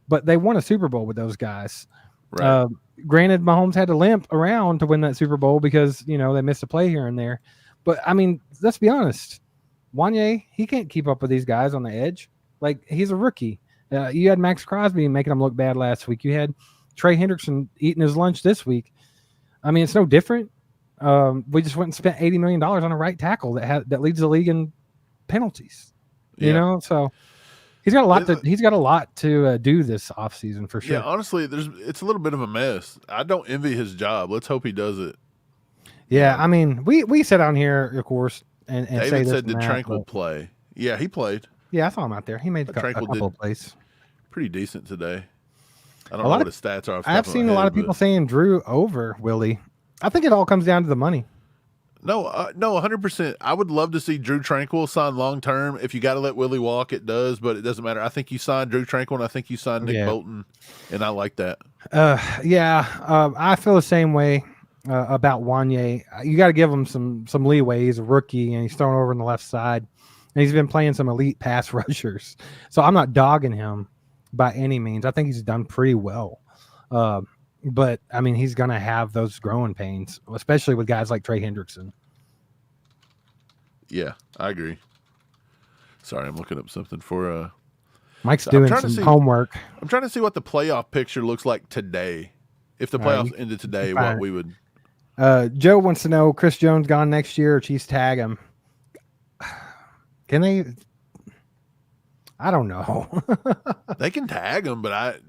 but they won a Super Bowl with those guys. Right. Granted, Mahomes had to limp around to win that Super Bowl because, they missed a play here and there. But, let's be honest. Wanye, he can't keep up with these guys on the edge. He's a rookie. You had Max Crosby making him look bad last week. You had Trey Hendrickson eating his lunch this week. It's no different. We just went and spent $80 million on a right tackle that leads the league in penalties. You know, so he's got a lot to do this offseason for sure. Yeah, honestly, it's a little bit of a mess. I don't envy his job. Let's hope he does it. Yeah, we sit down here, of course, and David say this said, did Tranquil play? Yeah, he played. Yeah, I saw him out there. He made a couple of plays. Pretty decent today. I don't know what his stats are. I've seen a lot of people saying Drew over Willie. I think it all comes down to the money. No, 100%. I would love to see Drew Tranquill sign long term. If you got to let Willie walk, it does, but it doesn't matter. I think you signed Drew Tranquill, and I think you signed Nick Bolton, and I like that. I feel the same way about Wanye. You got to give him some leeway. He's a rookie, and he's thrown over on the left side, and he's been playing some elite pass rushers. So I'm not dogging him by any means. I think he's done pretty well. But I mean, he's going to have those growing pains, especially with guys like Trey Hendrickson. Yeah, I agree. Sorry, I'm looking up something for Mike's doing some homework. I'm trying to see what the playoff picture looks like today. If the playoffs ended today, what we would. Joe wants to know, Chris Jones gone next year, or Chiefs tag him? Can they? I don't know. They can tag him, but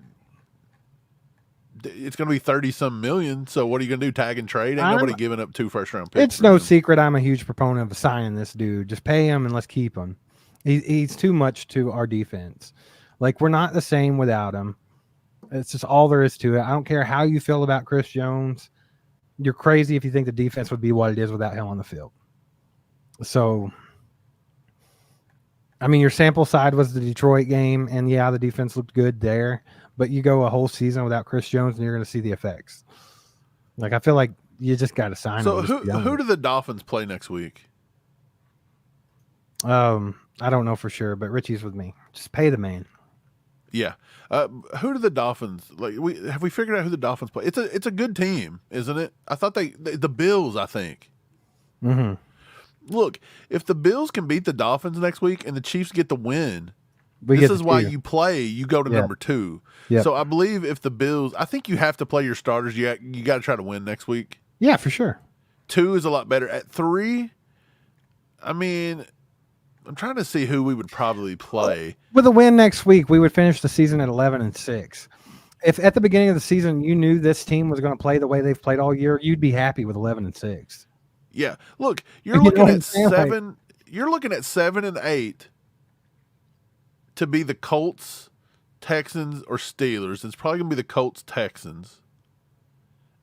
it's going to be 30-some million. So what are you going to do? Tag and trade? Ain't nobody giving up 2 first-round picks. It's no secret I'm a huge proponent of signing this dude. Just pay him and let's keep him. He's too much to our defense. Like, we're not the same without him. It's just all there is to it. I don't care how you feel about Chris Jones. You're crazy if you think the defense would be what it is without him on the field. So, I mean, your sample side was the Detroit game, and yeah, the defense looked good there. But you go a whole season without Chris Jones, and you're going to see the effects. Like, I feel like you just got to sign him. So who do the Dolphins play next week? I don't know for sure, but Richie's with me. Just pay the man. Yeah. Who do the Dolphins like? Have we figured out who the Dolphins play? It's a good team, isn't it? I thought the Bills. I think. Mm-hmm. Look, if the Bills can beat the Dolphins next week and the Chiefs get the win, this is why you play. You go to number 2. Yep. So I believe if the Bills, I think you have to play your starters. You got to try to win next week. Yeah, for sure. 2 is a lot better. At 3, I mean, I'm trying to see who we would probably play. With a win next week, we would finish the season at 11-6. If at the beginning of the season you knew this team was going to play the way they've played all year, you'd be happy with 11-6. Yeah. Look, you're looking at 7. You're looking at 7 and 8 to be the Colts, Texans, or Steelers. It's probably going to be the Colts, Texans.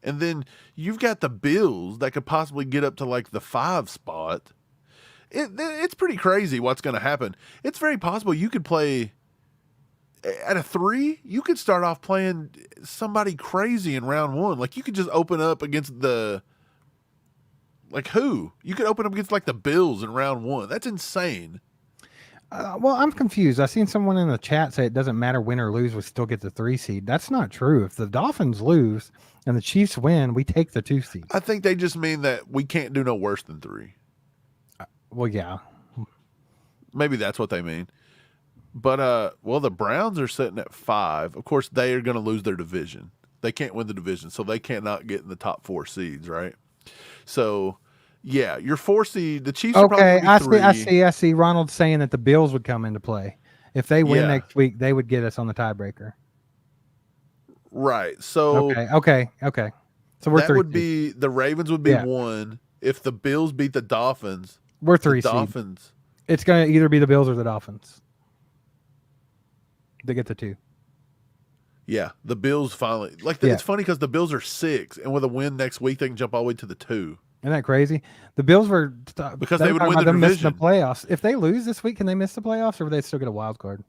And then you've got the Bills that could possibly get up to like the 5 spot. It's pretty crazy what's going to happen. It's very possible you could play at a 3. You could start off playing somebody crazy in round 1. Like, you could just open up against who? You could open up against like the Bills in round 1. That's insane. Well, I'm confused. I seen someone in the chat say it doesn't matter win or lose, we still get the 3 seed. That's not true. If the Dolphins lose and the Chiefs win, we take the 2 seed. I think they just mean that we can't do no worse than 3. Well, yeah. Maybe that's what they mean. But, the Browns are sitting at 5. Of course, they are going to lose their division. They can't win the division, so they cannot get in the top 4 seeds, right? So, yeah, your 4 seed, the Chiefs are probably going to be 3. I see. Ronald's saying that the Bills would come into play. If they win next week, they would get us on the tiebreaker. Right. So Okay. So we're 3. That would be the Ravens would be 1. If the Bills beat the Dolphins, we're 3 the Dolphins. Seed. It's going to either be the Bills or the Dolphins. They get the 2. Yeah, the Bills finally it's funny because the Bills are 6, and with a win next week, they can jump all the way to the 2. Isn't that crazy? The Bills were because they would win the division. The playoffs. If they lose this week, can they miss the playoffs, or would they still get a wild card?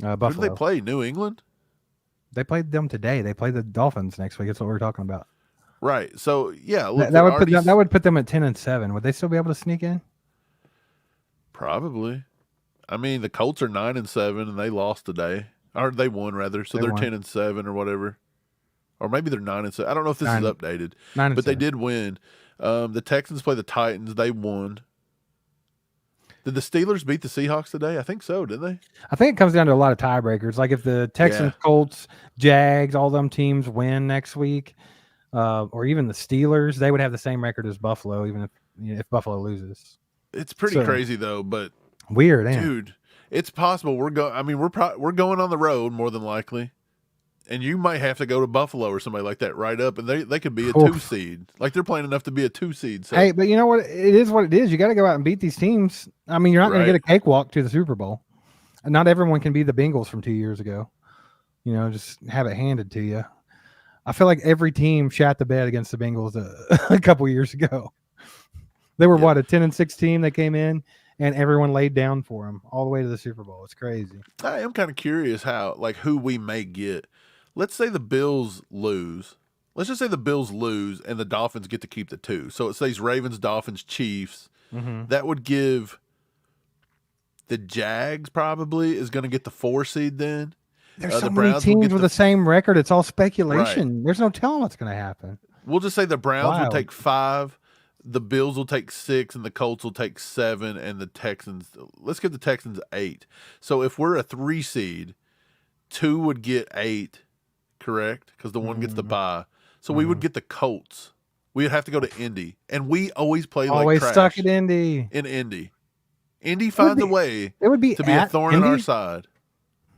Buffalo. Who did they play? New England. They played them today. They play the Dolphins next week. That's what we're talking about. Right. So yeah, look, that would put them at 10-7. Would they still be able to sneak in? Probably. I mean, the Colts are 9-7, and they lost today, or they won rather. So they're 10-7 or whatever, or maybe they're 9-7. I don't know if this is updated, but they did win. The Texans play the Titans. They won. Did the Steelers beat the Seahawks today? I think so. Didn't they? I think it comes down to a lot of tiebreakers. Like if the Texans, Colts, Jags, all them teams win next week, or even the Steelers, they would have the same record as Buffalo, even if Buffalo loses. It's pretty crazy though, but weird, dude. It's possible we're going. I mean, we're going on the road more than likely, and you might have to go to Buffalo or somebody like that right up, and they could be a 2 seed. Like they're playing enough to be a 2 seed. So. Hey, but you know what? It is what it is. You got to go out and beat these teams. I mean, you're not going to get a cakewalk to the Super Bowl. And not everyone can be the Bengals from 2 years ago. Just have it handed to you. I feel like every team shat the bed against the Bengals a couple years ago. They were what, a 10-6 team that came in, and everyone laid down for them all the way to the Super Bowl. It's crazy. I am kind of curious who we may get. Let's say the Bills lose. Let's just say the Bills lose and the Dolphins get to keep the 2. So it says Ravens, Dolphins, Chiefs. Mm-hmm. That would give the Jags probably is going to get the 4 seed then. There's so many teams with the same record. It's all speculation. Right. There's no telling what's going to happen. We'll just say the Browns will take 5, the Bills will take 6, and the Colts will take 7, and the Texans. Let's give the Texans 8. So if we're a 3 seed, 2 would get 8, correct? Because the 1 gets the bye. So we would get the Colts. We would have to go to Indy, and we always play like trash. Stuck at Indy. In Indy, Indy finds a way. It would be to be a thorn in our side,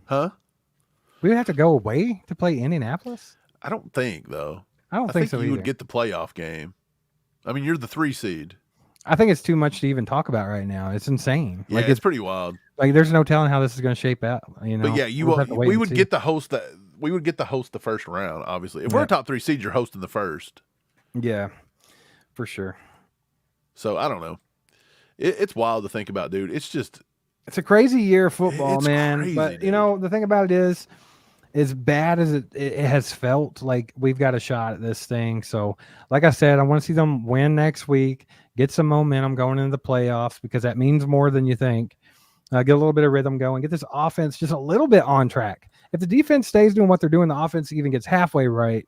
huh? We would have to go away to play Indianapolis? I don't think, though. I don't think so you either. would get the playoff game. I mean, you're the 3 seed. I think it's too much to even talk about right now. It's insane. Yeah, it's pretty wild. Like, there's no telling how this is going to shape out. You know. But yeah, we would get the host. We would get the host the first round. Obviously, if we're a top 3 seed, you're hosting the first. Yeah, for sure. So I don't know. It's wild to think about, dude. It's a crazy year of football, man. Crazy, but dude. You know, the thing about it is, as bad as it has felt, like we've got a shot at this thing. So, like I said, I want to see them win next week, get some momentum going into the playoffs, because that means more than you think. Get a little bit of rhythm going, get this offense just a little bit on track. If the defense stays doing what they're doing, the offense even gets halfway right,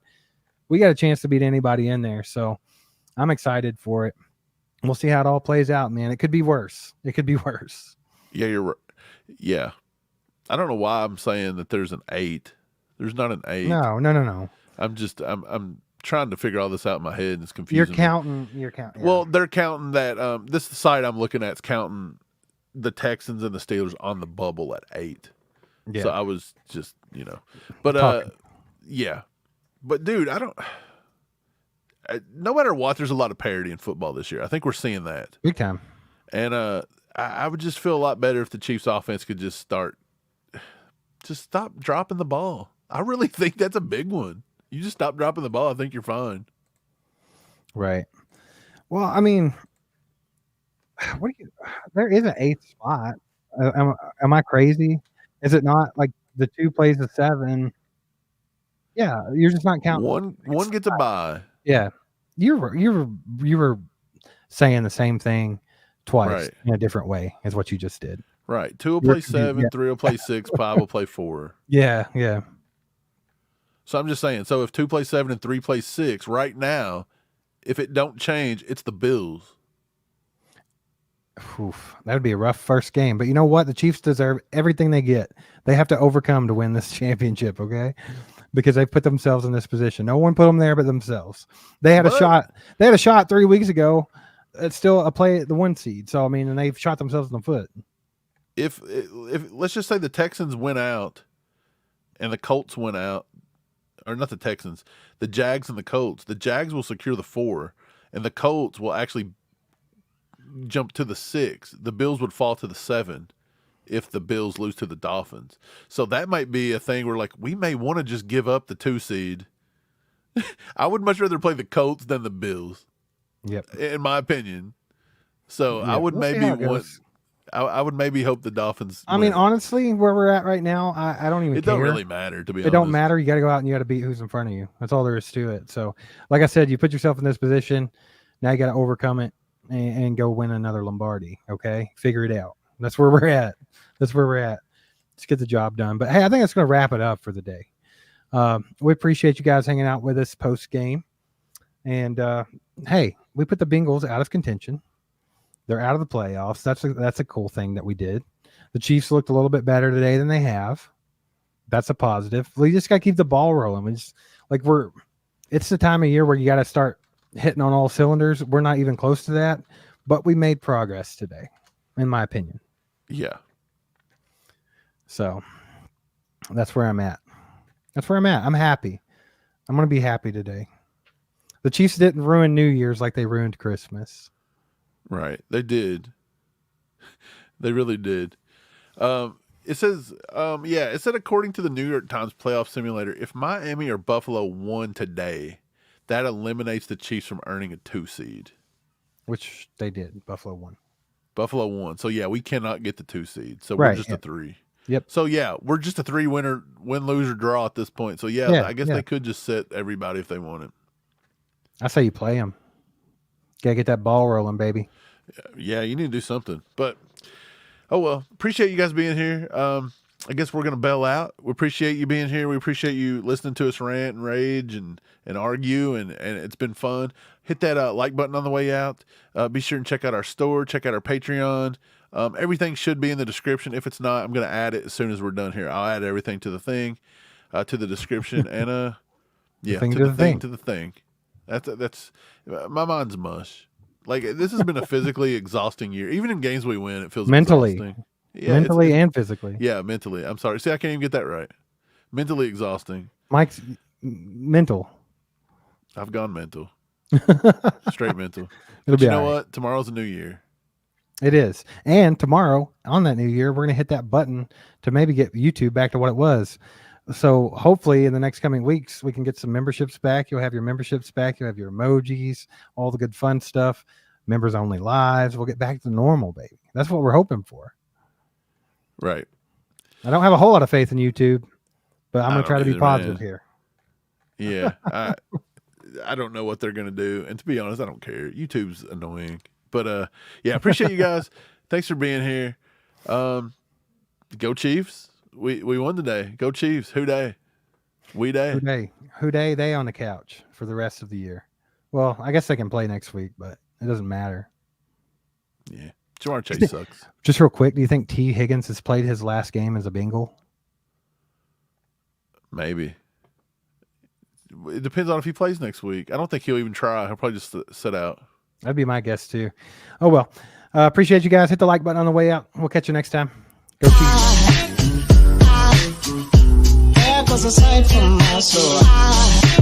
we got a chance to beat anybody in there. So I'm excited for it. We'll see how it all plays out, man. It could be worse. It could be worse. Yeah, you're right. Yeah. I don't know why I'm saying that there's an 8. There's not an 8. No. I'm trying to figure all this out in my head, and it's confusing. You're counting. Yeah. Well, they're counting that. This site I'm looking at is counting the Texans and the Steelers on the bubble at 8. Yeah. So I was just, but yeah. But dude, no matter what, there's a lot of parity in football this year. I think we're seeing that big time. And I would just feel a lot better if the Chiefs offense could just stop dropping the ball. I really think that's a big one. You just stop dropping the ball, I think you're fine. Right. Well, I mean, there is an 8th spot. Am I crazy? Is it not like the 2 plays of 7? Yeah, you're just not counting. One gets a bye. Yeah. You were saying the same thing twice in a different way as what you just did. Right. 2 will play 7, 3 will play 6, 5 will play 4. Yeah. So I'm just saying, so if 2 play 7 and 3 play 6, right now, if it don't change, it's the Bills. Oof, that would be a rough first game. But you know what? The Chiefs deserve everything they get. They have to overcome to win this championship, okay? Because they put themselves in this position. No one put them there but themselves. They had a shot. They had a shot 3 weeks ago. It's still a play at the 1 seed. So, I mean, and they've shot themselves in the foot. If let's just say the Texans went out and the Colts went out, or not the Texans, the Jags and the Colts. The Jags will secure the 4, and the Colts will actually jump to the 6. The Bills would fall to the 7 if the Bills lose to the Dolphins. So that might be a thing where, like, we may want to just give up the 2 seed. I would much rather play the Colts than the Bills. Yep. In my opinion. So I would I would maybe hope the Dolphins win. Mean, honestly, where we're at right now, I don't even care. It don't really matter, to be honest. It don't matter. You got to go out and you got to beat who's in front of you. That's all there is to it. So, like I said, you put yourself in this position. Now you got to overcome it and go win another Lombardi. Okay? Figure it out. That's where we're at. Let's get the job done. But, hey, I think that's going to wrap it up for the day. We appreciate you guys hanging out with us post-game. And, hey, we put the Bengals out of contention. They're out of the playoffs. That's a cool thing that we did. The Chiefs looked a little bit better today than they have. That's a positive. We just got to keep the ball rolling. It's the time of year where you got to start hitting on all cylinders. We're not even close to that, but we made progress today, in my opinion. Yeah. So that's where I'm at. I'm happy. I'm going to be happy today. The Chiefs didn't ruin New Year's like they ruined Christmas. Right. They did. They really did. It says, it said according to the New York Times playoff simulator, if Miami or Buffalo won today, that eliminates the Chiefs from earning a 2 seed. Which they did. Buffalo won. Buffalo won. So, yeah, we cannot get the 2 seed. So, we're just a 3. Yep. So, yeah, we're just a 3 win, lose, or draw at this point. So, yeah I guess they could just sit everybody if they wanted. I say you play them. Gotta get that ball rolling, baby. Yeah, you need to do something. But, oh, well, appreciate you guys being here. I guess we're going to bail out. We appreciate you being here. We appreciate you listening to us rant and rage and argue, and it's been fun. Hit that like button on the way out. Be sure and check out our store. Check out our Patreon. Everything should be in the description. If it's not, I'm going to add it as soon as we're done here. I'll add everything to the thing, to the description, and to the thing. That's my mind's mush. Like, this has been a physically exhausting year. Even in games we win, it feels mentally exhausting. Yeah, mentally and physically. Yeah, mentally. I'm sorry. See, I can't even get that right. Mentally exhausting. Mike's mental. I've gone mental. Straight mental. But you know what? Tomorrow's a new year. It is. And tomorrow, on that new year, we're going to hit that button to maybe get YouTube back to what it was. So hopefully in the next coming weeks, we can get some memberships back. You'll have your memberships back. You'll have your emojis, all the good fun stuff, members only lives. We'll get back to normal, baby. That's what we're hoping for. Right. I don't have a whole lot of faith in YouTube, but I'm going to try to be positive here. Yeah. I don't know what they're going to do. And to be honest, I don't care. YouTube's annoying. But yeah, appreciate you guys. Thanks for being here. Go Chiefs. We won today. Go Chiefs. Who day? We day. Who day? They on the couch for the rest of the year. Well, I guess they can play next week, but it doesn't matter. Yeah. Jamar Chase sucks. Just real quick, do you think T. Higgins has played his last game as a Bengal? Maybe. It depends on if he plays next week. I don't think he'll even try. He'll probably just sit out. That'd be my guess too. Oh, well. Appreciate you guys. Hit the like button on the way out. We'll catch you next time. Go Chiefs. Aside from my soul.